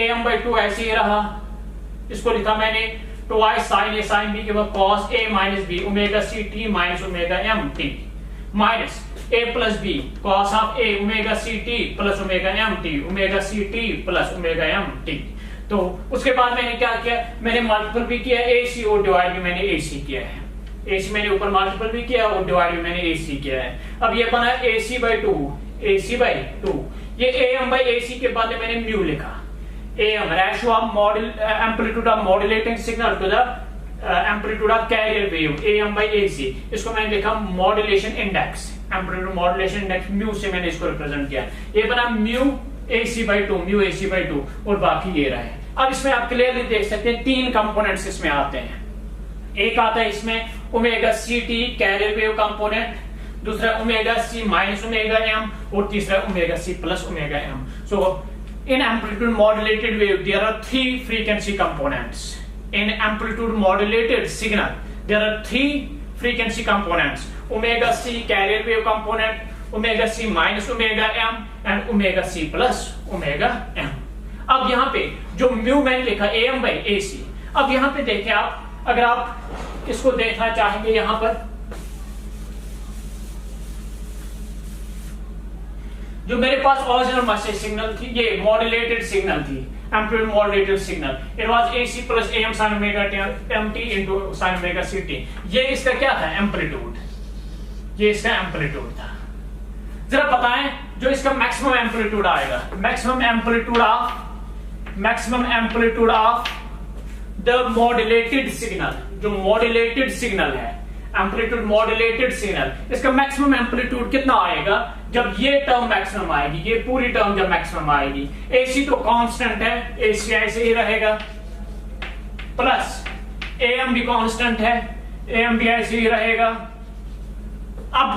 am by 2 ऐसे ही रहा। इसको लिखा मैंने 2i sin a sin b के बाद cos a minus b omega c t minus omega m t minus a plus b cos of a omega c t plus omega m t omega c t plus omega m t। तो उसके बाद मैंने क्या किया, मैंने multiple भी किया AC और डिवाइड भी मैंने AC किया है, AC मैंने ऊपर मल्टीपल भी किया और डिवाइड भी मैंने AC किया है। अब ये बना AC by 2, AC by 2, ये AM by AC के बाद मैंने म्यू लिखा, AM ratio of amplitude of modulating signal to the amplitude of carrier wave, AM by AC, इसको मैंने लिखा modulation index, amplitude modulation index mu से मैंने इसको रिप्रेजेंट किया। ये बना mu AC by 2, mu AC by 2 और बाकी ये रहे। अब इसमें आप क्लियरली देख सकते हैं 3 कंपोनेंट्स इसमें आते हैं। एक आता है इसमें ओमेगा सी टी कैरियर वेव कंपोनेंट, दूसरा ओमेगा सी माइनस ओमेगा एम, और तीसरा omega C plus omega M. So in amplitude modulated wave there are three frequency components. In amplitude modulated signal there are three frequency components: omega c carrier wave component, omega c minus omega m, and omega c plus omega m. अब यहाँ पे जो mu मैंने लिखा am by ac, अब यहाँ पे देखें आप, अगर आप इसको देखना चाहेंगे, यहाँ पर जो मेरे पास ओरिजिनल मैसेज सिग्नल थी, ये मॉड्यूलेटेड सिग्नल थी, amplitude modulated signal, it was AC plus AM sin omega mt into sin omega ct. ये इसका क्या था? एम्पलीट्यूड. ये इसका एम्पलीट्यूड था. जरा बताएं जो इसका मैक्सिमम एम्पलीट्यूड आएगा, maximum amplitude of the modulated signal, जो मॉड्यूलेटेड सिग्नल है, एम्पलीट्यूड मॉड्यूलेटेड सिग्नल, इसका मैक्सिमम एम्पलीट्यूड कितना आएगा जब ये टर्म मैक्सिमम आएगी, ये पूरी टर्म जब मैक्सिमम आएगी. AC तो कांस्टेंट है, AC ऐसे ही रहेगा, प्लस AM भी कांस्टेंट है, AM भी ऐसे ही रहेगा. अब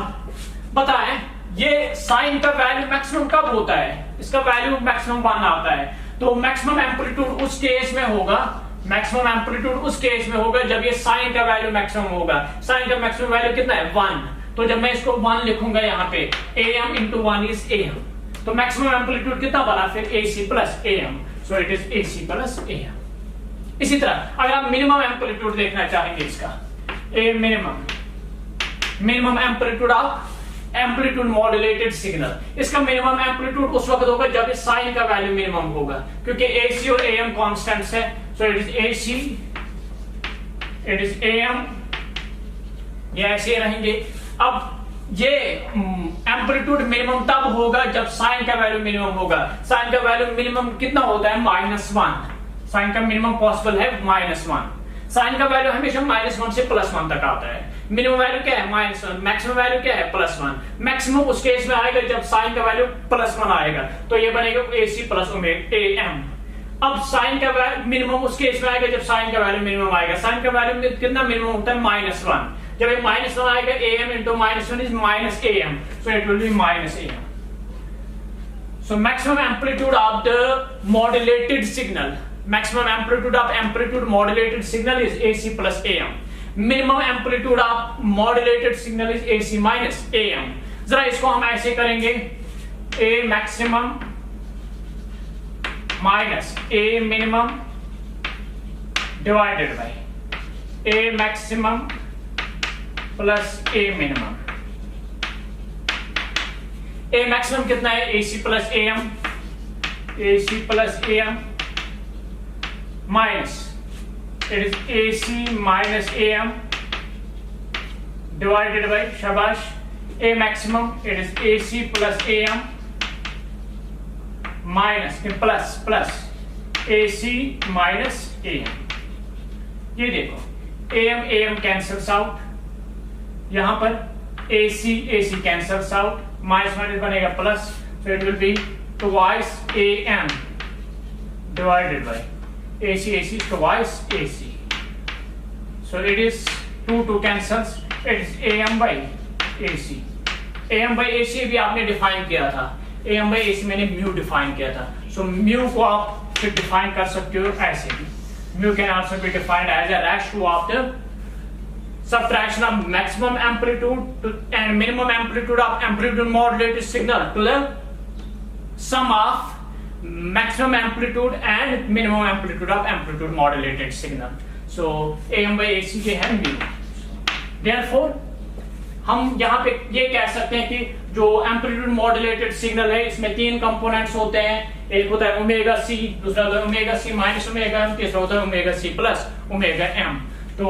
बताएं ये साइन का वैल्यू मैक्सिमम कब होता है? इसका वैल्यू मैक्सिमम 1 आता है. तो मैक्सिमम एम्पलीट्यूड उस केस में होगा, मैक्सिमम एम्पलीट्यूड उस केस में होगा जब ये साइन का वैल्यू मैक्सिमम होगा. साइन का मैक्सिमम वैल्यू कितना है? 1. तो जब मैं इसको 1 लिखूंगा यहाँ पे, AM into 1 is AM, तो मैक्सिमम एम्पलीट्यूड कितना बना फिर? AC plus AM. So it is AC plus AM. इसी तरह अगर आप मिनिमम एम्पलीट्यूड देखना चाहेंगे इसका, minimum amplitude of amplitude modulated signal, इसका मिनिमम एम्पलीट्यूड उस वक्त होगा जब इस साइन का वैल्यू मिनिमम होगा, क्योंकि AC और AM कांस्टेंट्स है. So it is AC, it is AM, ये ऐसे रहेंगे. अब ये एम्पलीट्यूड मिनिमम तब होगा जब साइन का वैल्यू मिनिमम होगा. साइन का वैल्यू मिनिमम कितना होता है? -1. साइन का मिनिमम पॉसिबल है -1. साइन का वैल्यू हमेशा -1 से +1 तक आता है. मिनिमम वैल्यू क्या है? -1. मैक्सिमम वैल्यू क्या है? +1. मैक्सिमम उस केस में आएगा जब साइन का वैल्यू +1 आएगा, तो ये बनेगा AC प्लस AM. अब साइन का वैल्यू मिनिमम उस केस में आएगा जब साइन का वैल्यू मिनिमम आएगा. साइन का वैल्यू कितना मिनिमम होता है? -1. जब ये -1 आएगा, AM into -1 is -AM, so it will be -AM. So maximum amplitude of the modulated signal, maximum amplitude of amplitude modulated signal is AC plus AM. Minimum amplitude of modulated signal is AC minus AM. जरा इसको हम ऐसे करेंगे, A maximum minus A minimum divided by A maximum plus A minimum. A maximum कितना है? AC plus AM, AC plus AM minus it is AC minus AM divided by, शाबाश, A maximum it is AC plus AM minus plus AC minus AM. ये देखो AM cancels out, यहां पर AC cancels out, minus बनेगा plus, so it will be twice AM divided by AC twice AC. So it is 2 cancels, it is AM by AC. AM by AC भी आपने define किया था, AM by AC मैंने mu define किया था. So mu को आप फिर डिफाइन कर सकते हो ऐसे भी. Mu can also be defined as a ratio of the subtraction of maximum amplitude and minimum amplitude of amplitude modulated signal to the sum of maximum amplitude and minimum amplitude of amplitude modulated signal. So AM by AC के है mu. Therefore हम यहाँ पे ये कह सकते हैं कि जो amplitude modulated signal है इसमें 3 components होते हैं. एक होता है ओमेगा C, दूसरा होता है omega C minus omega M, तीसरा होता है omega C plus omega M. तो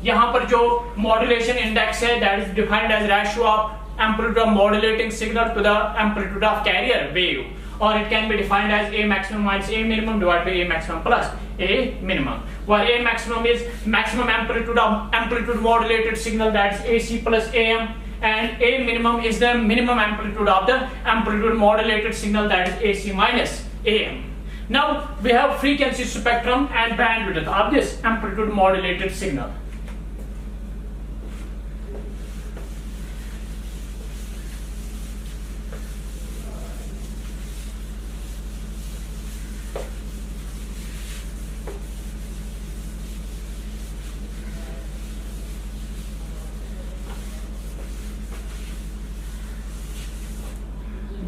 यहां पर जो मॉड्यूलेशन इंडेक्स है that is defined as ratio of amplitude of modulating signal to the amplitude of carrier wave, और it can be defined as A maximum minus A minimum divided by A maximum plus A minimum, where A maximum is maximum amplitude of amplitude modulated signal, that is AC plus AM, and A minimum is the minimum amplitude of the amplitude modulated signal, that is AC minus AM. Now we have frequency spectrum and bandwidth of this amplitude modulated signal.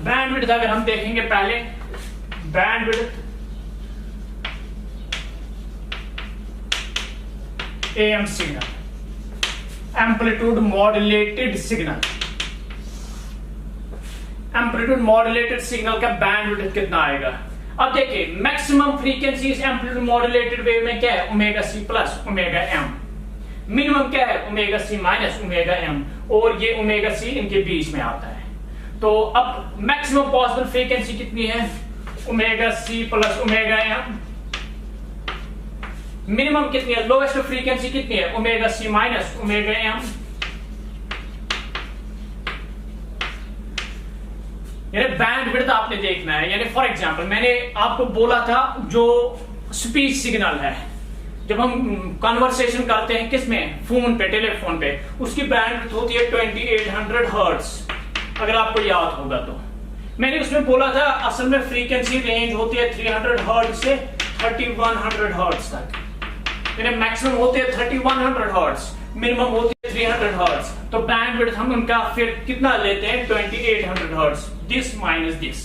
Bandwidth अगर हम देखेंगे पहले, bandwidth AM signal, amplitude modulated signal, amplitude modulated signal का bandwidth कितना आएगा? अब देखिए maximum frequency इस एम्पलीट्यूड मॉड्यूलेटेड वेव में क्या है? ओमेगा सी प्लस ओमेगा एम। मिनिमम क्या है? ओमेगा सी माइनस ओमेगा एम, और ये ओमेगा सी इनके बीच में आता है। तो अब मैक्सिमम पॉसिबल फ्रीक्वेंसी कितनी है? ओमेगा सी प्लस ओमेगा एम। मिनिमम कितनी है? लोएस्ट फ्रीक्वेंसी कितनी है? ओमेगा सी माइनस ओमेगा एम। यानी बैंडविड्थ आपने देखना है। यानी फॉर एग्जांपल मैंने आपको बोला था जो स्पीच सिग्नल है, जब हम कन्वर्सेशन करते हैं किसमें? फोन पे, टेलीफोन पे, उसकी बैंडविड्थ होती है 2800 हर्ट्ज, अगर आपको याद होगा तो। मैंने उसमें बोला था असल में फ्रीक्वेंसी रेंज होती है 300 हर्ट्ज से 3100 हर्ट्ज तक। यानी मैक्सिमम होते हैं 3100 हर्ट्ज, मिनिमम होती है 300 हर्ट्ज। तो बैंडविड्थ हम उनका फिर कितना लेते हैं? 2800 hertz, this minus this.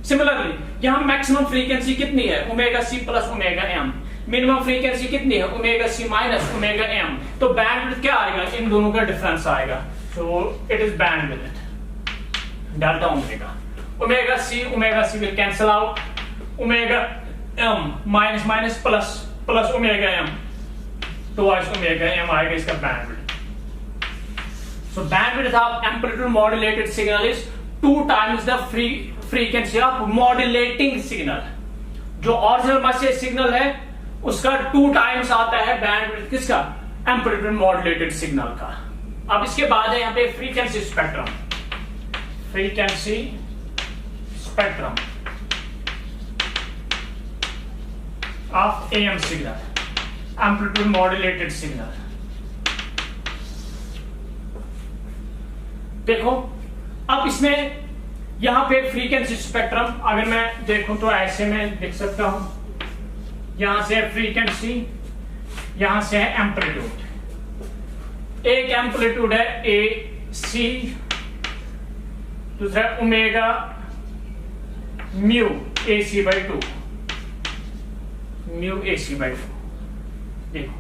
Similarly यहां मैक्सिमम फ्रीक्वेंसी कितनी है? ओमेगा सी plus omega m. Minimum frequency कितनी है? ओमेगा सी माइनस ओमेगा एम। तो बैंडविड्थ क्या आएगा? इन दोनों का डिफरेंस आएगा। So it is bandwidth delta omega. Omega c will cancel out, omega m minus minus plus plus omega m, तो ओमेगा एम आएगा इसका bandwidth. So bandwidth of amplitude modulated signal is 2 times the frequency of modulating signal. जो original message signal है उसका 2 times आता है bandwidth किसका? Amplitude modulated signal का। अब इसके बाद है यहां पे frequency spectrum, frequency spectrum of AM signal, amplitude modulated signal. देखो अब इसमें यहां पे फ्रीक्वेंसी स्पेक्ट्रम अगर मैं देखूं तो ऐसे में देख सकता हूं, यहां से फ्रीक्वेंसी, यहां से है एम्पलीट्यूड। एक एम्पलीट्यूड है AC, दूसरा omega mu AC/2, mu AC/2। देखो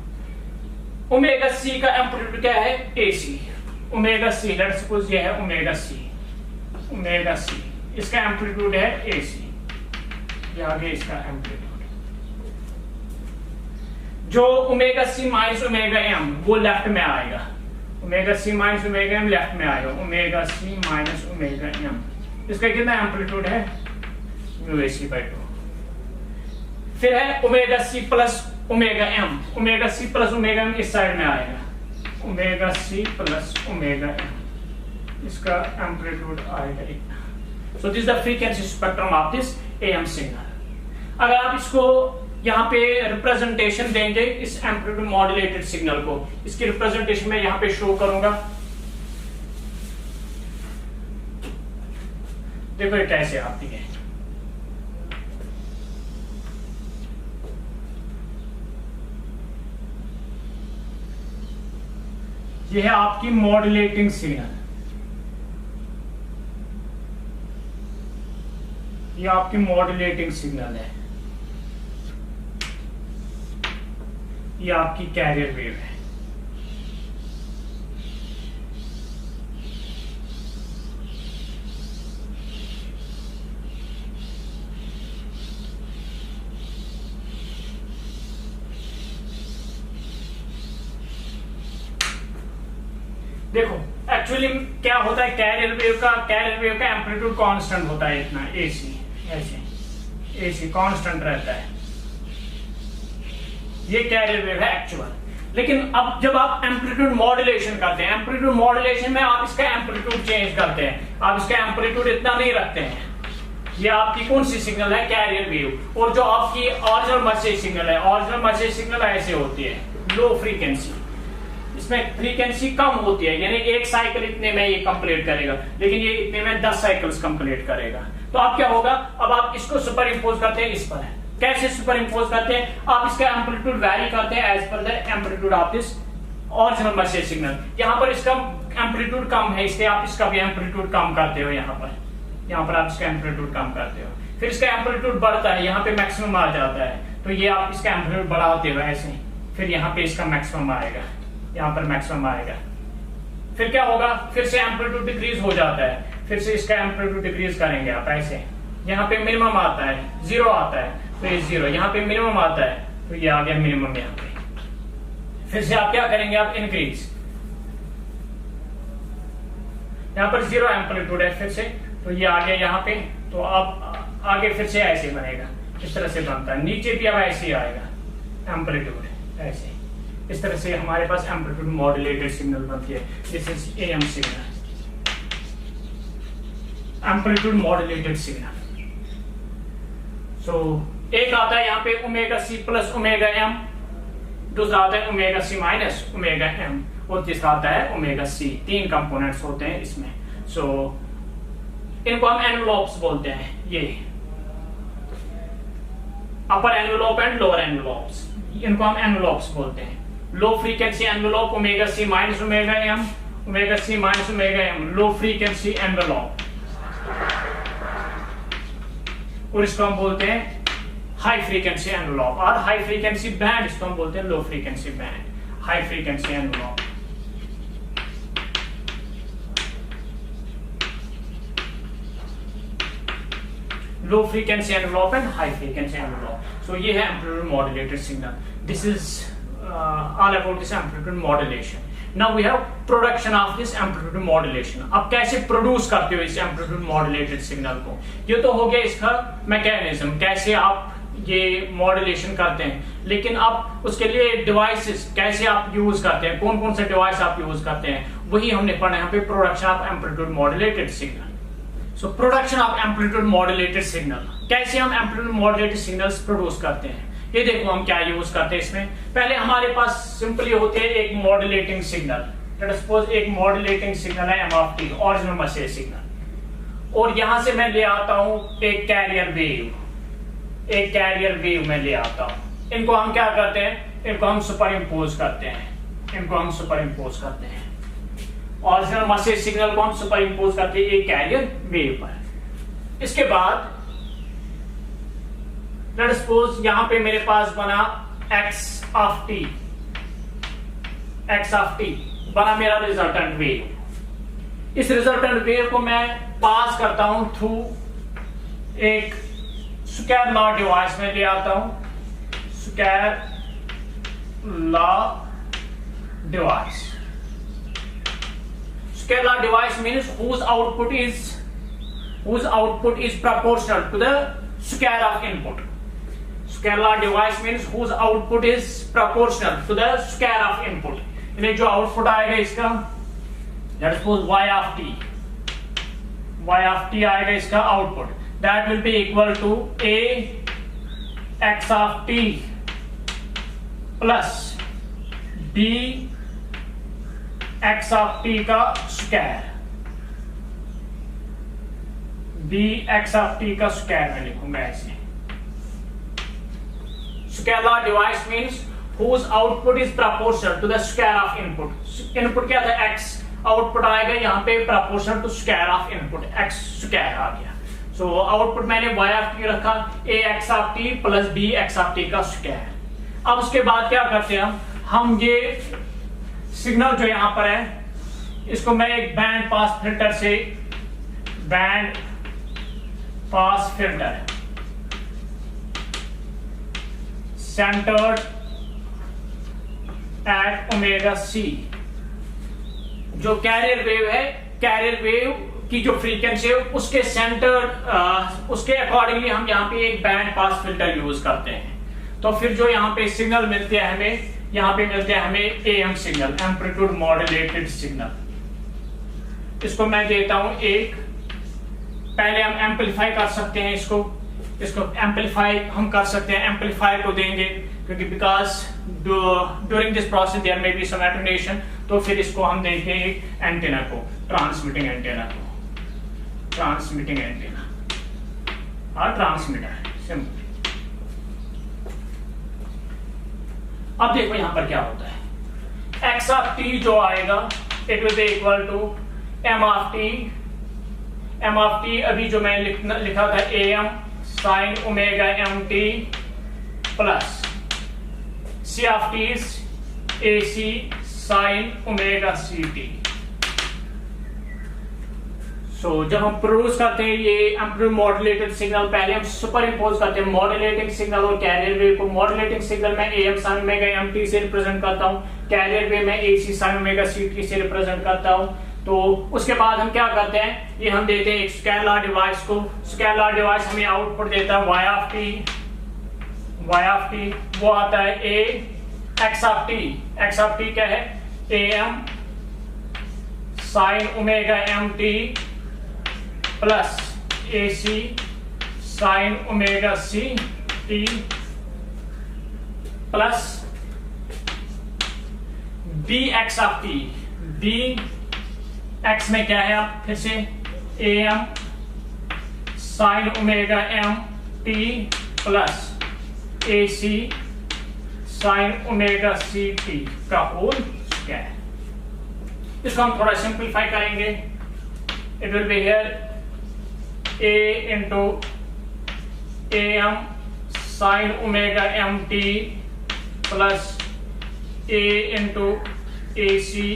ओमेगा सी का एम्पलीट्यूड क्या है? AC। Omega c, let's suppose ये है ओमेगा सी, ओमेगा सी इसका एम्पलीट्यूड है AC, ये आगे इसका एम्पलीट्यूड। जो ओमेगा सी माइनस ओमेगा एम वो लेफ्ट में आएगा, ओमेगा सी माइनस ओमेगा एम लेफ्ट में आएगा, ओमेगा सी माइनस ओमेगा एम। इसका कितना एम्पलीट्यूड है? Mu AC/2। फिर है ओमेगा सी प्लस ओमेगा एम, ओमेगा सी प्लस ओमेगा एम इस साइड में आएगा, ओमेगा सी प्लस ओमेगा एम, इसका एम्पलीट्यूड आएगा इतना। So this the frequency spectrum of this AM signal. अगर आप इसको यहाँ पे रिप्रेजेंटेशन देंगे इस एम्पलीट्यूड मॉड्यूलेटेड सिग्नल को, इसकी रिप्रेजेंटेशन मैं यहाँ पे शो करूंगा। देखो ये कैसे आती है। ये है आपकी मॉड्यूलेटिंग सिग्नल, ये आपकी मॉड्यूलेटिंग सिग्नल है, ये आपकी कैरियर वेव है। देखो एक्चुअली क्या होता है, कैरियर वेव का एम्पलीट्यूड कांस्टेंट होता है इतना, AC ऐसे AC कांस्टेंट रहता है, ये कैरियर वेव है एक्चुअल। लेकिन अब जब आप एम्पलीट्यूड मॉड्यूलेशन करते हैं, एम्पलीट्यूड मॉड्यूलेशन में आप इसका एम्पलीट्यूड चेंज करते हैं, आप इसका एम्पलीट्यूड इतना नहीं रखते हैं। ये आपकी कौन सी सिग्नल है? Carrier wave. और जो आपकी ओरिजिनल मैसेज सिग्नल है, ओरिजिनल मैसेज सिग्नल ऐसे होती है, लो फ्रीक्वेंसी, इसमें फ्रीक्वेंसी कम होती है, यानी एक साइकिल इतने में ये कंप्लीट करेगा, लेकिन ये इतने में 10 साइकिल्स कंप्लीट करेगा। तो अब क्या होगा, अब आप इसको सुपर इम्पोज करते हैं इस पर। कैसे सुपर इम्पोज करते हैं? आप इसका एम्पलीट्यूड वैरी करते हैं as per the amplitude of this original message signal. यहाँ पर इसका एम्पलीट्यूड कम है, इसलिए आप इसका भी एम्पलीट्यूड कम करते हो यहाँ पर। यहाँ पर आप इसका एम्पलीट्यूड कम करते हो, फिर इसका एम्पलीट्यूड बढ़ता है, यहाँ पे मैक्सिमम आ जाता है, तो ये आप इसका एम्पलीट्यूड बढ़ाते हो ऐसे, फिर यहाँ पे इसका मैक्सिमम आएगा, यहाँ पर मैक्सिमम आएगा, फिर क्या होगा, फिर से एम्पलीट्यूड डिक्रीज हो जाता है, फिर से इसका एम्पलीट्यूड डिक्रीज करेंगे आप ऐसे, यहाँ पे मिनिमम आता है, 0 आता है तो ये 0, यहाँ पे मिनिमम आता है तो ये आ गया मिनिमम यहाँ पे, फिर से आप क्या करेंगे, आप इंक्रीज, यहाँ पर 0 एम्पलीट्यूड है फिर से, तो ये आ गया यहाँ पे, तो अब आगे फिर से ऐसे बनेगा, इस तरह से बनता है, नीचे भी अब ऐसे ही आएगा एम्पलीट्यूड ऐसे, इस तरह से हमारे पास एम्पलीट्यूड मॉड्यूलेटेड सिग्नल बनती है, this is AM signal, amplitude modulated signal. So एक आता है यहाँ पे ओमेगा सी प्लस ओमेगा एम, दूसरा आता है ओमेगा सी माइनस ओमेगा एम, और तीसरा आता है ओमेगा सी, 3 कंपोनेंट्स होते हैं इसमें। सो इनको हम एनवेलोप्स बोलते हैं, ये upper envelope and lower envelopes, इनको हम एनवेलोप्स बोलते हैं। लो फ्रीक्वेंसी एनवेलोप ओमेगा सी माइनस ओमेगा एम, ओमेगा सी minus omega M, low frequency envelope, और इसको हम बोलते हैं हाई फ्रीक्वेंसी एनवेलोप, और हाई फ्रीक्वेंसी बैंड इसको हम बोलते हैं low frequency band, high frequency envelope. Low frequency envelope and high frequency envelope. So ये है amplitude modulated signal, this is all about this amplitude modulation. Now we have production of this amplitude modulation. अब कैसे produce करते हो इस amplitude modulated signal को, ये तो हो गया इसका मैकेनिज्म, कैसे आप ये मॉड्यूलेशन करते हैं, लेकिन अब उसके लिए डिवाइसेस कैसे आप यूज करते हैं, कौन कौन से डिवाइस आप यूज करते हैं, वही हमने पढ़ा यहाँ पे, production of amplitude modulated signal. So production of amplitude modulated signal, कैसे हम एम्पलीट्यूड मॉड्यूलेटेड सिग्नल्स प्रोड्यूस करते हैं, ये देखो हम क्या यूज करते हैं इसमें। पहले हमारे पास सिंपली होते हैं एक modulating signal, let us suppose एक मॉड्यूलेटिंग सिग्नल है m of t, original message signal, और यहां से मैं ले आता हूं एक कैरियर वेव, एक कैरियर वेव मैं ले आता हूं, इनको हम क्या करते हैं, इनको हम सुपर इम्पोज करते हैं, इनको हम सुपर इम्पोज करते हैं, ओरिजिनल मसेज सिग्नल को हम सुपर इम्पोज करते हैं एक कैरियर वेव पर। इसके बाद लेट सपोज यहां पे मेरे पास बना x of t, x of t बना मेरा रिजल्टेंट वेव। इस रिजल्टेंट वेव को मैं पास करता हूं थ्रू एक स्क्वायर लॉ डिवाइस में ले आता हूं, square law device. Square law device means whose output is proportional to the square of input. Scalar device means whose output is proportional to the square of input. यानी जो output आएगा इसका, let's suppose y of t आएगा इसका output, that will be equal to a x of t plus b x of t का square, b x of t का square में लिखूंगा ऐसे। Scalar device means whose output is proportional to the square of input. Input क्या था x, output आएगा यहाँ पे proportional to square of input, x square आ गया। So आउटपुट मैंने y of t रखा, a x of t plus b x of t का स्क्वायर। अब उसके बाद क्या करते हैं हम ये सिग्नल जो यहाँ पर है, इसको मैं एक बैंड पास फिल्टर से, band pass filter centered at omega c, जो कैरियर वेव है, कैरियर वेव की जो फ्रीक्वेंसी है उसके सेंटर, उसके अकॉर्डिंगली हम यहाँ पे एक बैंड पास फिल्टर यूज करते हैं। तो फिर जो यहाँ पे सिग्नल मिलते हैं हमें, यहाँ पे मिलते हैं हमें am signal, amplitude modulated signal. इसको मैं देता हूं एक, पहले हम एम्पलीफाई कर सकते हैं इसको एम्पलीफाई हम कर सकते हैं, एम्पलीफायर को देंगे क्योंकि because during this process there may be some attenuation, तो फिर इसको हम देंगे एंटेना को, ट्रांसमिटिंग एंटेना को, ट्रांसमिटिंग एंटेना और ट्रांसमीटर सिंपल। अब देखो यहां पर क्या होता है, x ऑफ t जो आएगा it will be equal to m of t M of T अभी जो मैंने लिखा था A M sine omega M T plus C of T is A C sine omega C T. So जब हम produce करते हैं ये एम्पलीट्यूड मॉड्यूलेटेड सिग्नल, पहले हम सुपर इम्पोज करते हैं मॉड्यूलेटिंग सिग्नल और कैरियर वेव को। मॉड्यूलेटिंग सिग्नल में a M sine omega M t से रिप्रेजेंट करता हूँ, कैरियर वेव में a C sine omega C t से रिप्रेजेंट करता हूँ। तो उसके बाद हम क्या करते हैं, ये हम देते हैं एक स्केलर डिवाइस को। स्केलर डिवाइस हमें आउटपुट देता है y ऑफ टी, वो आता है a x ऑफ टी क्या है a m sine omega M T plus A C sine omega C T plus b x of t. b x में क्या है, आप फिर से a M sine omega M T plus A C sine omega C t का whole square. इसको हम थोड़ा सिंप्लीफाई करेंगे। It will be here a into a M sine omega M T plus a into a C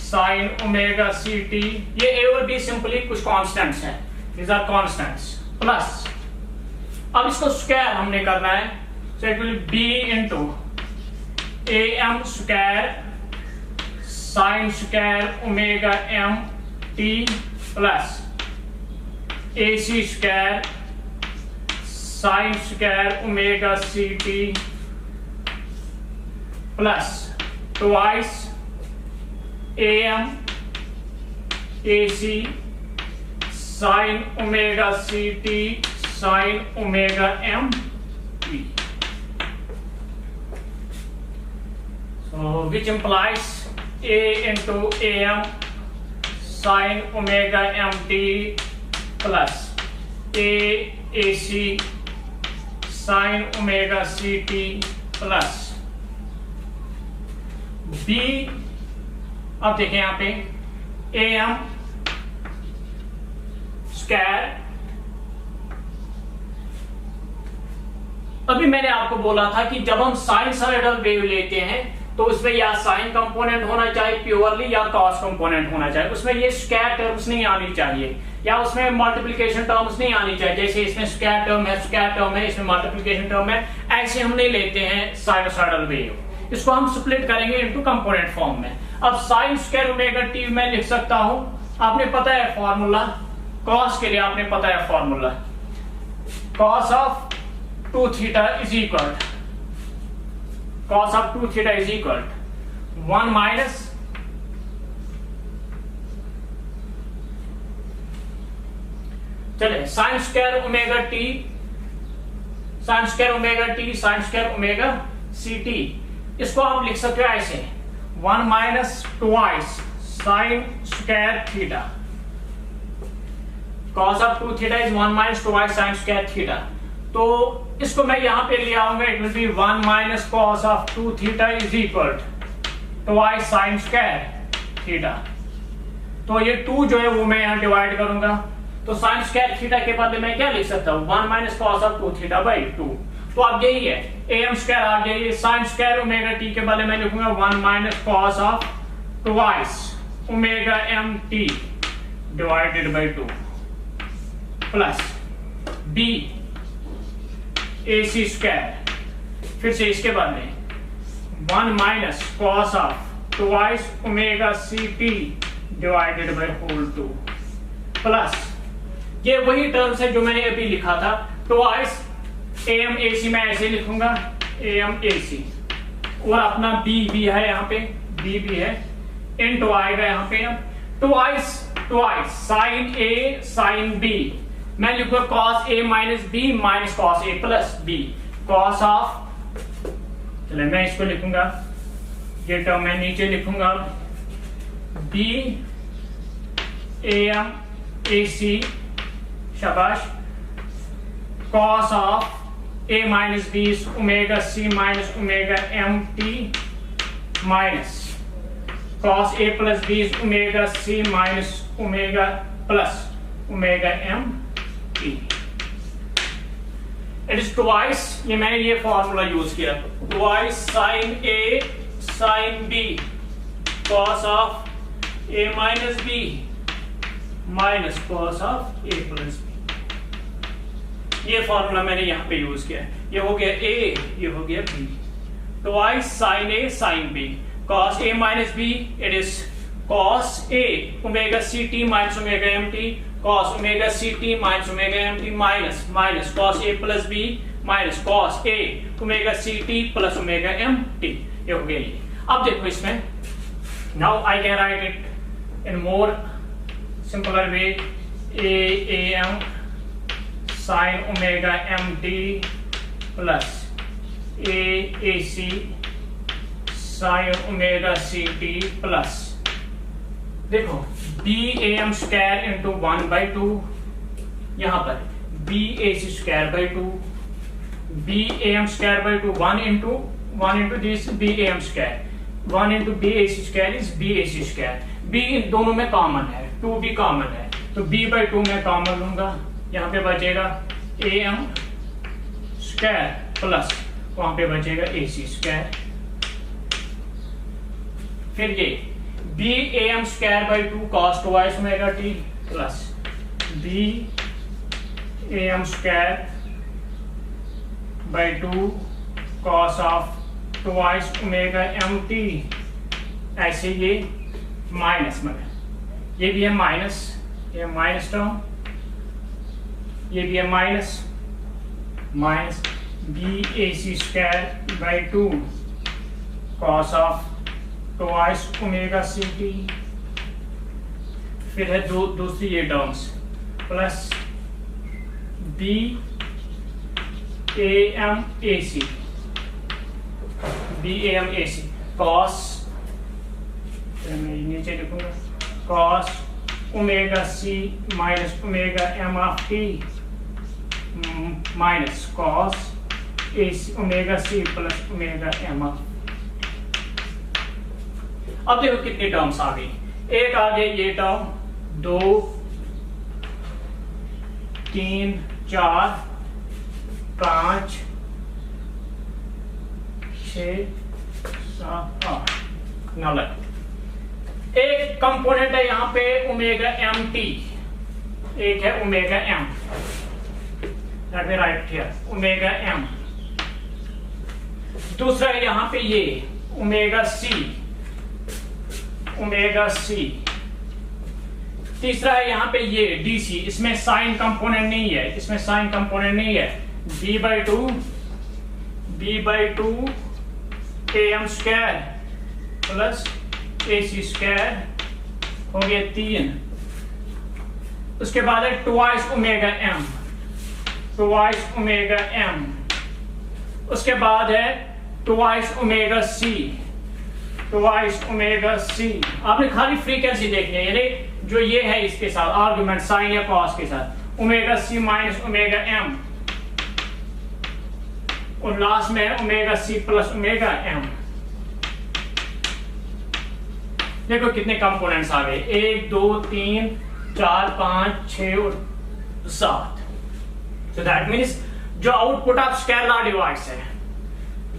sine omega C T. ये a और b simply कुछ constants हैं, these are constants plus अब इसको स्क्वायर हमने करना है, so it will be into a M square sine square omega M T plus A C square sine square omega C T plus twice a m a C sine omega C t sine omega M t. So which implies a into am sin omega mt plus ac sin omega ct plus b। अब देखें यहां पे am square, अभी मैंने आपको बोला था कि जब हम साइनसॉइडल वेव लेते हैं तो उसमें या साइन कंपोनेंट होना चाहिए प्योरली या कॉस कंपोनेंट होना चाहिए, उसमें ये स्क्वायर टर्म्स नहीं आनी चाहिए या उसमें मल्टीप्लिकेशन टर्म्स नहीं आनी चाहिए। जैसे इसमें स्क्वायर टर्म है, इसमें मल्टीप्लिकेशन टर्म है, ऐसे हम नहीं लेते हैं साइनसॉइडल वेव। इसको हम स्प्लिट करेंगे इनटू कंपोनेंट फॉर्म में। अब साइन स्क्वायर ओमेगा टी मैं लिख सकता हूं, आपने पता है फॉर्मूला, कॉस के लिए आपने पता है formula, cos of 2 theta is equal, cos of 2 theta is equal 1 minus चले sine square omega t sine square omega सी टी। इसको आप लिख सकते हो ऐसे 1 minus twice sine square theta. cos of 2 theta is 1 minus twice sin square theta। तो इसको मैं यहां पे ले आऊंगा, it will B 1 minus cos of 2 theta is equal twice sin square theta। तो ये 2 जो है वो मैं यहां डिवाइड करूंगा, तो sin square theta के बदले मैं क्या लिख सकता हूं 1 minus cos of 2 theta by 2। तो अब यही है am स्क्वायर आ गया, ये sin स्क्वायर ओमेगा t के बदले मैं लिखूंगा 1 minus cos of twice omega mt divided by 2 plus b ac square, फिर से इसके बाद में 1 minus cos of twice omega ct divided by whole 2 plus ये वही टर्म्स है जो मैंने अभी लिखा था, ट्वाइस am ac मैं ऐसे लिखूंगा am ac, और अपना b भी है यहाँ पे, b भी है, इनटू आएगा यहाँ पे twice sine a sine b, मैं लिखूंगा cos a minus b minus cos a plus b, cos of, चले मैं इसको लिखूंगा, ये टर्म मैं नीचे लिखूंगा b am ac, शाबाश, cos of a minus b omega c minus omega mt minus cos a plus b omega c minus omega plus omega M t. It is twice, ये मैंने ये फॉर्मूला यूज किया, twice sine a sine b cos of a minus b minus cos of a plus b. ये formula मैंने यहां पे use किया। ये हो गया ए, ये हो गया b. Twice sine a sine b cos a minus b, it is cos a omega C t minus omega M t, cos omega C t minus omega M t minus minus cos a plus b minus cos a omega C T plus omega M t. ये हो गया ये। अब देखो इसमें, now I can write it in more simpler way, a M sine omega M T plus A C sine omega C T plus, देखो B A M square into 1/2, यहां पर B A C square by 2, B A M square by 2, 1 into this B A M square, 1 into B A C square is B A C square. B इन दोनों में common है, 2 भी common है, तो b/2 में कॉमन लूंगा, यहां पे बचेगा ए एम स्क्वायर प्लस वहां पे बचेगा ए सी स्क्वायर। फिर ये b A M square by 2 cos twice omega t plus b A M square by 2 cos of twice omega M t. ऐसे ये माइनस में, ये भी है माइनस, ये माइनस टर्म, ये भी है minus minus b A C square by 2 cos of twice omega C t. फिर है दूसरी ये terms plus b A m a c, b A m a c cos, मैं नीचे लिखूंगा cos omega C minus omega m of t minus cos a c omega C plus omega m of. अब देखो कितनी terms आ गई, एक आ गई ये टर्म, 2 3 4 5 6 7 8 9। एक कंपोनेंट है यहां पे ओमेगा एम टी, एक है omega m, let me write here omega M. दूसरा है यहां पे ये ओमेगा सी, ओमेगा सी। तीसरा है यहां पे ये डीसी, इसमें साइन कंपोनेंट नहीं है, इसमें साइन कंपोनेंट नहीं है, b/2 a M square plus A C square हो गया 3। उसके बाद है twice omega m, twice omega m. उसके बाद है twice omega c, twice omega c. आपने खाली फ्रीक्वेंसी देखनी है, यानी जो ये है इसके साथ आर्गुमेंट साइन या कॉस के साथ, ओमेगा सी माइनस ओमेगा एम, और लास्ट में ओमेगा सी प्लस ओमेगा एम। देखो कितने कंपोनेंट्स आ गए, 1 2 3 4 5 6 और 7। सो दैट मीन्स जो आउटपुट ऑफ स्केलर डिवाइस है,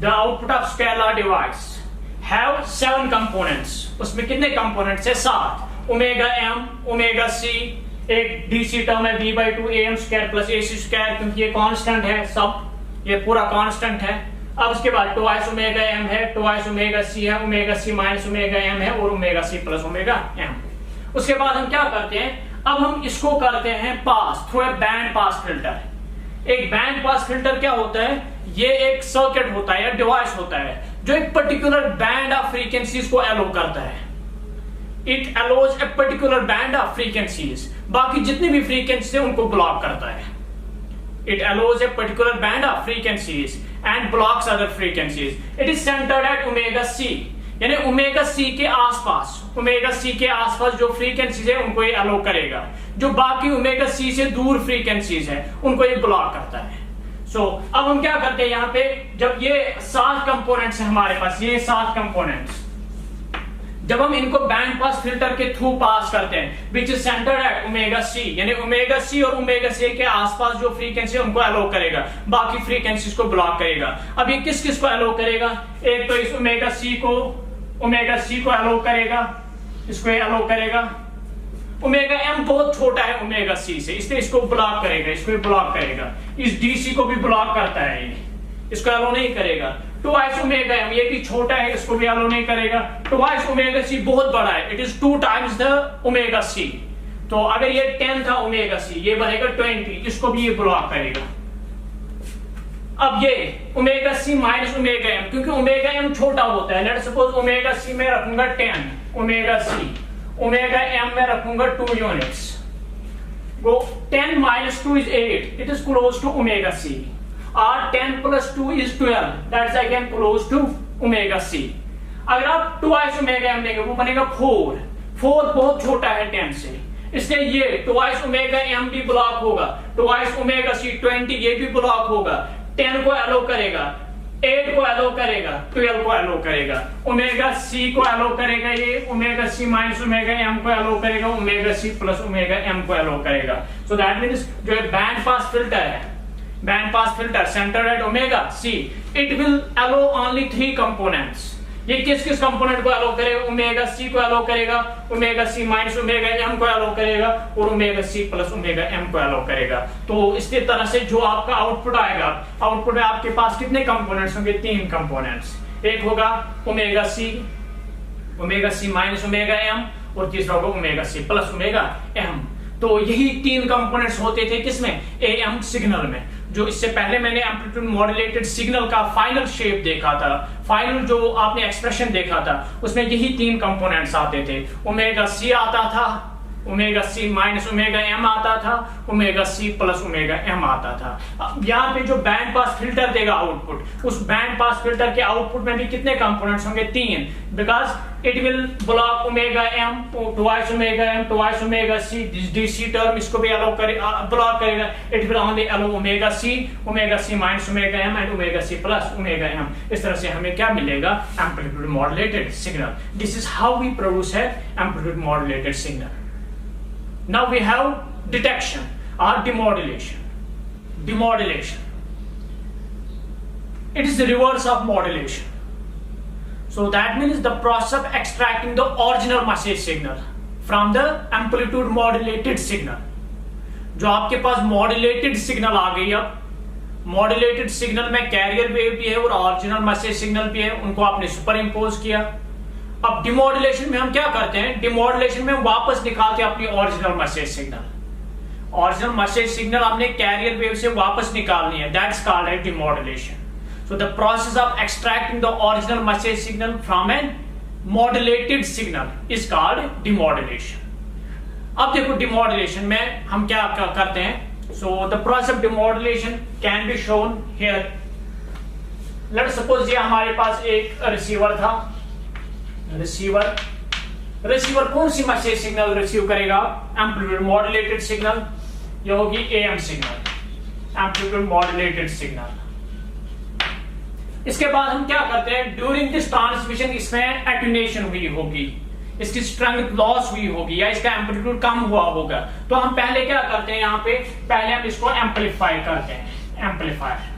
the output of scalar device have 7 components. उसमें कितने कंपोनेंट्स है? 7। ओमेगा एम, ओमेगा सी, एक डीसी टर्म है b/2 am square plus ac square, क्योंकि ये कांस्टेंट है, सब ये पूरा कांस्टेंट है। अब उसके बाद ट्वाइस ओमेगा एम है, ट्वाइस ओमेगा सी है, ओमेगा सी माइनस ओमेगा एम है और ओमेगा सी प्लस ओमेगा एम। उसके बाद हम क्या करते हैं, अब हम इसको करते हैं pass through A band pass filter. एक बैंड पास फिल्टर क्या होता है? ये एक सर्किट होता है या डिवाइस होता है जो एक पर्टिकुलर बैंड ऑफ फ्रीक्वेंसीज को अलो करता है। It allows a particular band of frequencies, बाकी जितनी भी फ्रीक्वेंसी है उनको ब्लॉक करता है। It allows a particular band of frequencies and blocks other frequencies. It is centered at omega c, यानी ओमेगा सी के आसपास, ओमेगा सी के आसपास जो फ्रीक्वेंसीज है उनको ये अलो करेगा, जो बाकी ओमेगा सी से दूर फ्रीक्वेंसीज है उनको ये ब्लॉक करता है। सो अब हम क्या करते हैं यहाँ पे, जब ये 7 कंपोनेंट्स है हमारे पास, ये 7 कंपोनेंट्स, जब हम इनको बैंड पास फिल्टर के थ्रू पास करते हैं which is centred at omega c, यानी ओमेगा सी और ओमेगा सी के आसपास जो फ्रीक्वेंसी है उनको अलो करेगा, बाकी फ्रीक्वेंसीज को ब्लॉक करेगा। अब ये किस किस को अलो करेगा? एक तो इस ओमेगा सी को अलो करेगा, इसको अलो करेगा। ओमेगा एम बहुत छोटा है ओमेगा सी से, इसलिए इसको ब्लॉक करेगा, इसको भी ब्लॉक करेगा। इस डीसी को भी ब्लॉक करता है ये, इसको अलो नहीं करेगा। ट्वाइस ओमेगा एम, ये भी छोटा है, इसको भी अलो नहीं करेगा। ट्वाइस ओमेगा सी बहुत बड़ा है, it is 2 times the omega c. तो अगर ये 10 था ओमेगा सी, ये बनेगा 20, इसको भी ये ब्लॉक करेगा। अब ये ओमेगा सी माइनस ओमेगा एम, क्योंकि ओमेगा एम छोटा होता है, लेट्स सपोज ओमेगा सी में रखूंगा 10, ओमेगा सी, ओमेगा एम में रखूंगा 2 यूनिट्स। वो 10 minus 2 is 8, it is close to omega c, or 10 plus 2 is 12, that's again close to omega c। अगर आप twice omega m लेंगे वो बनेगा 4 बहुत छोटा है 10 से, इसलिए ये twice omega m भी ब्लॉक होगा, twice omega c 20 ये भी ब्लॉक होगा, 10 को एलो करेगा, 8 को एलो करेगा, 12 को एलो करेगा, ओमेगा सी को एलो करेगा, ये ओमेगा सी माइनस ओमेगा एम को एलो करेगा, ओमेगा सी प्लस ओमेगा एम को एलो करेगा। सो दैट मींस जो बैंड पास फिल्टर है, band pass filter centred at omega c, it will allow only 3 components. ये किस किस कंपोनेंट को एलो करेगा? ओमेगा सी को एलो करेगा, ओमेगा सी माइनस ओमेगा एम को एलो करेगा, और ओमेगा सी प्लस ओमेगा एम को एलो करेगा। तो इसी तरह से जो आपका आउटपुट आएगा, आउटपुट में आपके पास कितने कंपोनेंट्स होंगे? 3 कंपोनेंट्स। एक होगा ओमेगा सी माइनस ओमेगा एम, और तीसरा होगा ओमेगा सी प्लस ओमेगा एम। तो यही 3 कंपोनेंट्स होते थे किसमें? एएम सिग्नल में। जो इससे पहले मैंने एम्पलीट्यूड मॉड्यूलेटेड सिग्नल का फाइनल शेप देखा था, फाइनल जो आपने एक्सप्रेशन देखा था, उसमें यही 3 कंपोनेंट्स आते थे। ओमेगा सी आता था, ओमेगा सी माइनस ओमेगा एम आता था, ओमेगा सी प्लस ओमेगा एम आता था। यहाँ पे जो बैंड पास फिल्टर देगा आउटपुट, उस बैंड पास फिल्टर के आउटपुट में भी कितने कंपोनेंट्स होंगे? 3, because it will block omega m, twice omega m, twice omega c, this DC term इसको भी अलाउ करेगा, ब्लॉक करेगा। It will only allow omega C minus omega m and omega C plus omega M. इस तरह से हमें क्या मिलेगा? Amplitude modulated signal. This is how we produce है amplitude modulated signal. Now we have detection or demodulation. Demodulation. It is the reverse of modulation. So that means the process of extracting the original message signal from the amplitude modulated signal. जो आपके पास modulated signal आ गई, अब modulated signal में carrier wave भी है और original message signal भी है, उनको आपने superimpose किया। अब डिमॉड्यूलेशन में हम क्या करते हैं? डिमॉड्यूलेशन में हम वापस निकालते हैं अपनी original message signal. Original message signal हमने कैरियर वेव से वापस निकालनी है, दैट्स कॉल्ड है demodulation. So the process of extracting the original message signal from an modulated signal is called demodulation. अब देखो डिमॉड्यूलेशन में हम क्या करते हैं? So the process of demodulation can be shown here. Let's suppose ये हमारे पास एक रिसीवर था, रिसीवर कौन सी मैसेज सिग्नल रिसीव करेगा? एम्पलीट्यूड मॉड्यूलेटेड सिग्नल, ये होगी am signal, amplitude modulated signal. इसके बाद हम क्या करते हैं? ड्यूरिंग दिस ट्रांसमिशन इसमें एटेन्यूएशन हुई होगी, इसकी स्ट्रेंथ लॉस हुई होगी, या इसका एम्पलीट्यूड कम हुआ होगा। तो हम पहले क्या करते हैं? यहाँ पे पहले हम इसको एम्पलीफाई करते हैं, एम्पलीफायर।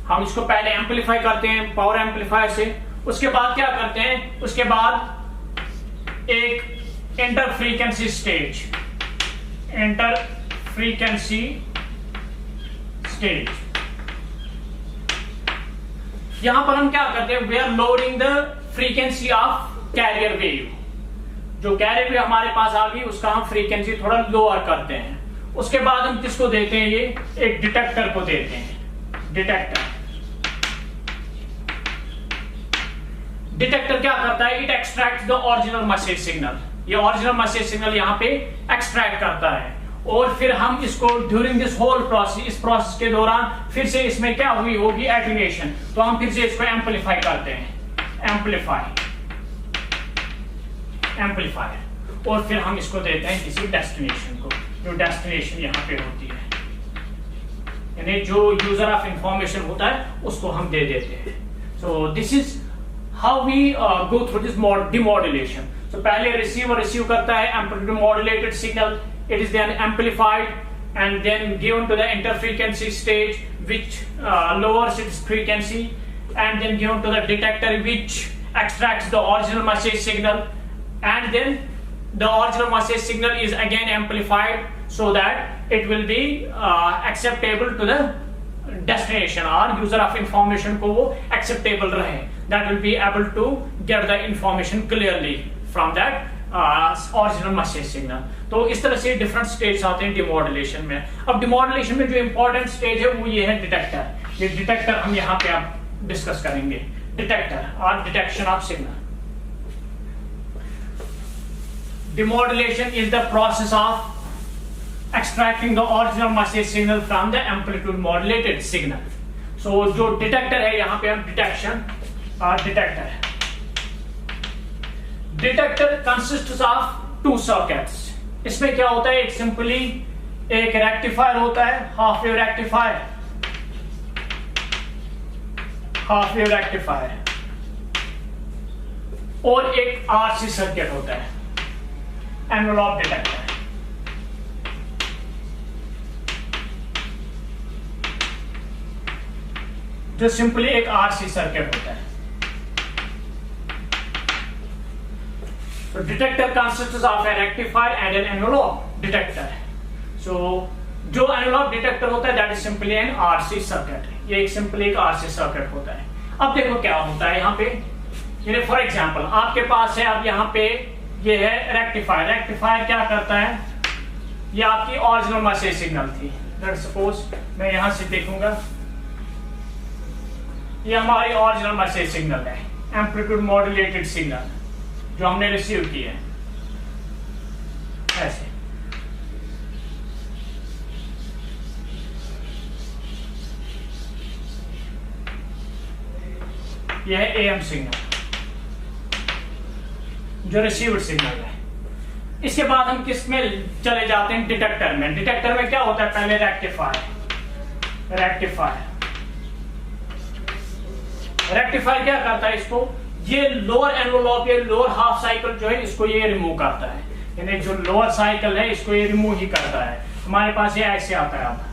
हम इसको पहले एम्पलीफाई करते हैं पावर एम्पलीफायर से। उसके बाद क्या करते हैं? उसके बाद एक inter frequency stage, inter frequency stage, यहां पर हम क्या करते हैं? We are lowering the frequency of carrier wave. जो कैरियर वेव हमारे पास आ गई उसका हम फ्रीक्वेंसी थोड़ा लोअर करते हैं। उसके बाद हम किसको देते हैं? ये एक डिटेक्टर को देते हैं, डिटेक्टर। डिटेक्टर क्या करता है? It extract the original message signal. ये ओरिजिनल मैसेज सिग्नल यहाँ पे एक्सट्रैक्ट करता है, और फिर हम इसको ड्यूरिंग दिस होल प्रोसेस, इस प्रोसेस के दौरान फिर से इसमें क्या हुई होगी? एटेन्यूएशन। तो हम फिर से इसको एम्पलीफाई करते हैं, एम्पलीफायर, और फिर हम इसको देते हैं किसी डेस्टिनेशन को, जो डेस्टिनेशन यहाँ पे होती है। यानी जो यूजर ऑफ इंफॉर्मेशन होता है उसको हम दे देते हैं. So this is how we go through this demodulation. तो पहले रिसीवर रिसीव करता है amplitude modulated signal, it is then amplified and then given to the interfrequency stage which lowers its frequency, and then given to the detector which extracts the original message signal, and then the original message signal is again amplified so that it will be acceptable to the destination or user of information को वो acceptable रहे, that will be able to get the information clearly from that original message signal. तो इस तरह से different stage आते हैं demodulation में. अब डिमॉड्यूलेशन में जो इंपॉर्टेंट स्टेज है वो ये है डिटेक्टर. ये डिटेक्टर हम यहाँ पे आप डिस्कस करेंगे. डिटेक्टर और detection of signal. Demodulation is the process of extracting the original message signal from the amplitude modulated signal. So जो डिटेक्टर है यहाँ पे हम डिटेक्शन और डिटेक्टर है. Detector consists of two circuits. इसमें क्या होता है, एक सिंपली एक रेक्टिफायर होता है, half wave rectifier, half wave rectifier, और एक आरसी सर्किट होता है, एनवेलप डिटेक्टर. जो सिंपली एक आरसी सर्किट होता है. So detector consists of a rectifier and an envelope detector. So जो envelope detector होता है that is simply an RC circuit. ये एक simply एक RC circuit होता है. अब देखो क्या होता है यहाँ पे. ये फॉर एग्जाम्पल आपके पास है, अब यहाँ पे ये है रेक्टिफायर. रेक्टिफायर क्या करता है, ये आपकी ओरिजिनल मैसेज सिग्नल थी. लेट्स सपोज मैं यहाँ से देखूंगा, ये हमारी ओरिजिनल मैसेज सिग्नल है, एम्पलीट्यूड मॉड्यूलेटेड सिग्नल जो हमने रिसीव की है. ऐसे यह है एएम सिग्नल जो रिसीव्ड सिग्नल है. इसके बाद हम किस में चले जाते हैं, डिटेक्टर में. डिटेक्टर में क्या होता है, पहले रेक्टिफायर. रेक्टिफायर क्या करता है, इसको ये लोअर एनवेलप, ये लोअर हाफ साइकिल जो है इसको ये रिमूव करता है. यानी जो लोअर साइकिल है इसको ये रिमूव ही करता है. हमारे पास ये ऐसे आता है. अब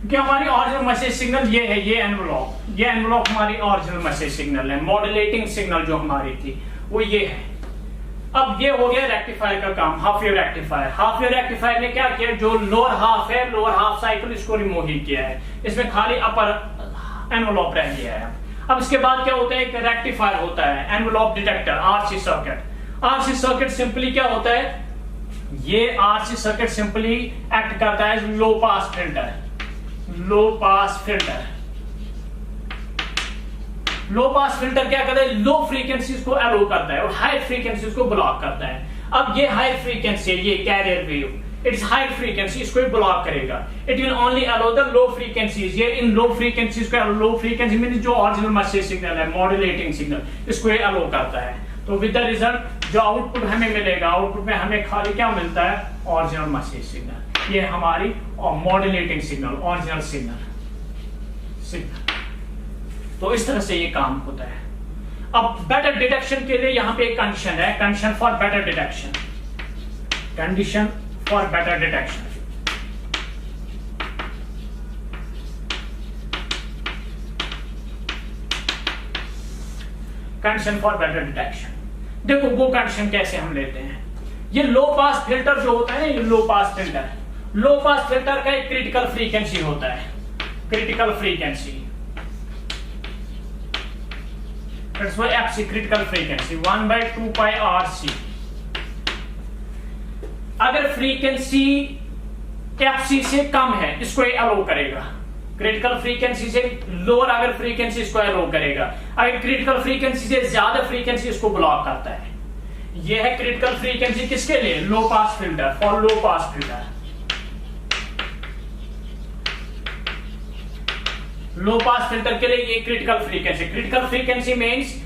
क्योंकि हमारी ओरिजिनल मैसेज सिग्नल ये है, ये एनवेलप हमारी ओरिजिनल मैसेज सिग्नल है. मॉड्यूलेटिंग सिग्नल जो हमारी थी वो ये है. अब ये हो गया रेक्टिफायर का काम, half wave rectifier. Half wave rectifier ने क्या किया, जो लोअर हाफ है, लोअर हाफ साइकिल, इसको रिमूव ही किया है. इसमें खाली अपर एनवेलप रह गया है. अब इसके बाद क्या होता है, एक रेक्टिफायर होता है, envelope detector, RC circuit. RC circuit simply क्या होता है, ये आरसी सर्किट सिंपली एक्ट करता है लो pass filter. Low pass filter क्या करता है, लो फ्रीक्वेंसीज को अलो करता है और हाई फ्रीक्वेंसीज को ब्लॉक करता है. अब ये हाई फ्रीक्वेंसी, ये carrier wave, it's high frequency, इसको ब्लॉक करेगा. It will only aloe the low frequencies. ये इन लो फ्रीक्वेंसीज को, लो फ्रीक्वेंसी मीन जो ओरिजिनल मैसेज सिग्नल है, मॉड्यूलेटिंग सिग्नल, इसको ये अलो करता है. तो विद द रिजल्ट जो आउटपुट हमें मिलेगा, आउटपुट में हमें खाली क्या मिलता है, ओरिजिनल मैसेज सिग्नल. ये हमारी मॉड्यूलेटिंग सिग्नल, ओरिजिनल सिग्नल. तो इस तरह से ये काम होता है. अब बेटर डिटेक्शन के लिए यहां पे एक कंडीशन है, condition for better detection. Condition for better detection. Condition for better detection. देखो वो कंडीशन कैसे हम लेते हैं. ये लो पास फिल्टर जो होता है, ये लो pass filter, low pass filter का एक क्रिटिकल फ्रीक्वेंसी होता है. Critical frequency FC critical frequency 1/2 pi RC. अगर फ्रीक्वेंसी FC से कम है इसको अलो करेगा. क्रिटिकल फ्रीक्वेंसी से लोअर अगर फ्रीक्वेंसी इसको अलो करेगा. अगर क्रिटिकल फ्रीक्वेंसी से ज्यादा फ्रीक्वेंसी इसको ब्लॉक करता है. यह है क्रिटिकल फ्रीक्वेंसी किसके लिए, low pass filter, for low pass filter. Low pass filter के लिए ये critical frequency means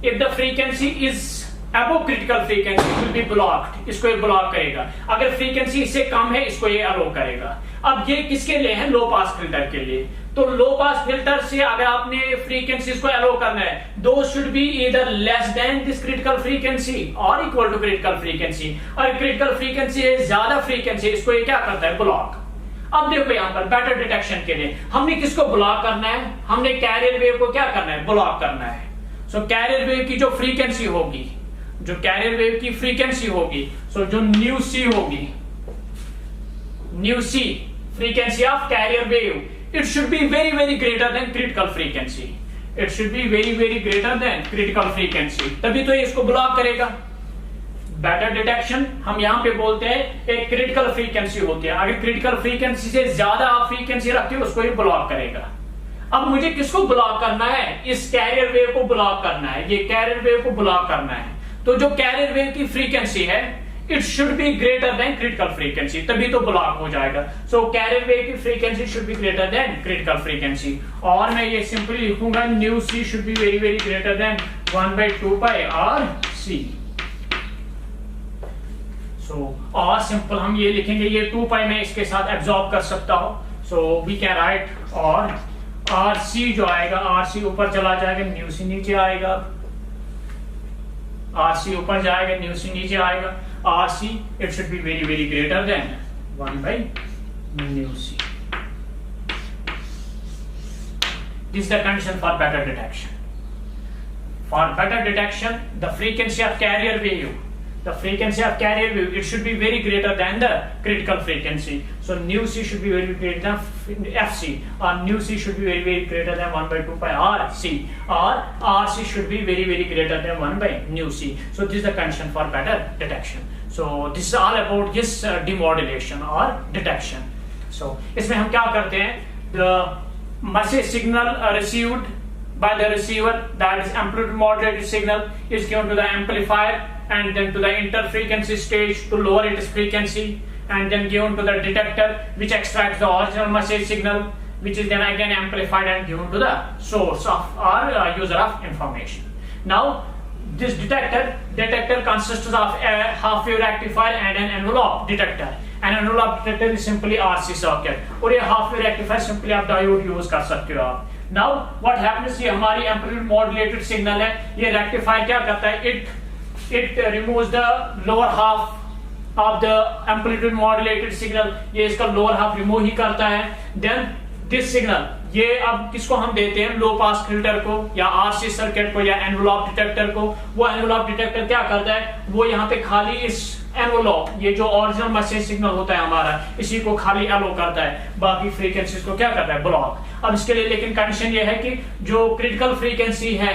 if the frequency is above critical frequency will be blocked, इसको ये ब्लॉक करेगा। अगर फ्रीक्वेंसी इससे कम है इसको ये अलो करेगा। अब ये किसके लिए है? लो पास फिल्टर के लिए। तो लो पास फिल्टर से अगर आपने फ्रीक्वेंसीज को अलो करना है, दो should be either less than this critical frequency और इक्वल टू क्रिटिकल फ्रीक्वेंसी। और क्रिटिकल फ्रीक्वेंसी है ज्यादा फ्रीक्वेंसी, इसको ये क्या करता है? ब्लॉक। अब देखो यहां पर बेटर डिटेक्शन के लिए हमने किसको ब्लॉक करना है? हमने कैरियर वेव को क्या करना है? ब्लॉक करना है। सो कैरियर वेव की जो फ्रीक्वेंसी होगी, जो कैरियर वेव की फ्रीक्वेंसी होगी, सो जो न्यू सी होगी, nu c frequency of carrier wave, it should be very very greater than critical frequency. It should be very very greater than critical frequency. तभी तो ये इसको ब्लॉक करेगा। बेटर डिटेक्शन हम यहां पे बोलते हैं एक क्रिटिकल फ्रीक्वेंसी होती है, अगर क्रिटिकल फ्रीक्वेंसी से ज्यादा आप फ्रीक्वेंसी रखते हो उसको ये ब्लॉक करेगा। अब मुझे किसको ब्लॉक करना है? इस कैरियर वेव को ब्लॉक करना है, ये कैरियर वेव को ब्लॉक करना है। तो जो कैरियर वेव की फ्रीक्वेंसी है it should be greater than critical frequency, तभी तो ब्लॉक हो जाएगा। सो कैरियर वेव की frequency should be greater than critical frequency. और मैं ये सिंपली लिखूंगा nu C should be very very greater than 1/2 pi R C. So और सिंपल हम ये लिखेंगे, ये 2 पाई में इसके साथ एब्जॉर्ब कर सकता हूं। सो वी कैन राइट और आर सी जो आएगा, आर सी ऊपर चला जाएगा, न्यू सी नीचे आएगा, आर सी ऊपर जाएगा, न्यू सी नीचे आएगा। RC it should be very very greater than 1/nu c. This is the condition for better detection. For better detection, the frequency of carrier wave, it should be very greater than the critical frequency. So nu c should be very greater than fc, or nu c should be very very greater than 1/2 pi rc, or rc should be very very greater than 1/nu c. So this is the condition for better detection. So this is all about this demodulation or detection. So इसमें हम क्या करते हैं? The message signal received by the receiver, that is amplitude modulated signal, is given to the amplifier and then to the interfrequency stage to lower its frequency, and then given to the detector which extracts the original message signal, which is then again amplified and given to the source of or user of information. Now this detector consists of a half wave rectifier and an envelope detector. An envelope detector is simply RC circuit, और ये half wave rectifier simply आप diode use कर सकते हो आप। Now what happens, ये हमारी amplitude modulated signal है, ये rectifier क्या करता है? It removes the lower half of the amplitude modulated signal, ये इसका lower half remove ही करता है। Then this signal, ये अब किसको हम देते हैं? लो पास फिल्टर को या आरसी सर्किट को या एनवलप डिटेक्टर को। वो एनवलप डिटेक्टर क्या करता है? वो यहाँ पे खाली इस एनवलप, ये जो ओरिजिनल मैसेज सिग्नल होता है हमारा, इसी को खाली अलो करता है, बाकी फ्रीक्वेंसीज को क्या करता है? ब्लॉक। अब इसके लिए लेकिन कंडीशन ये है कि जो क्रिटिकल फ्रीक्वेंसी है,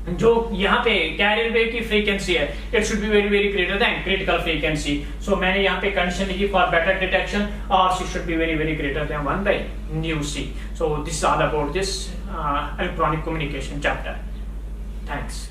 जो यहाँ पे कैरियर वेव की फ्रीक्वेंसी है, it should be very very greater than critical frequency. So मैंने यहाँ पे कंडीशन लिखी for better detection, RC should be very very greater than 1/nu c. So this is all about this electronic communication chapter. Thanks.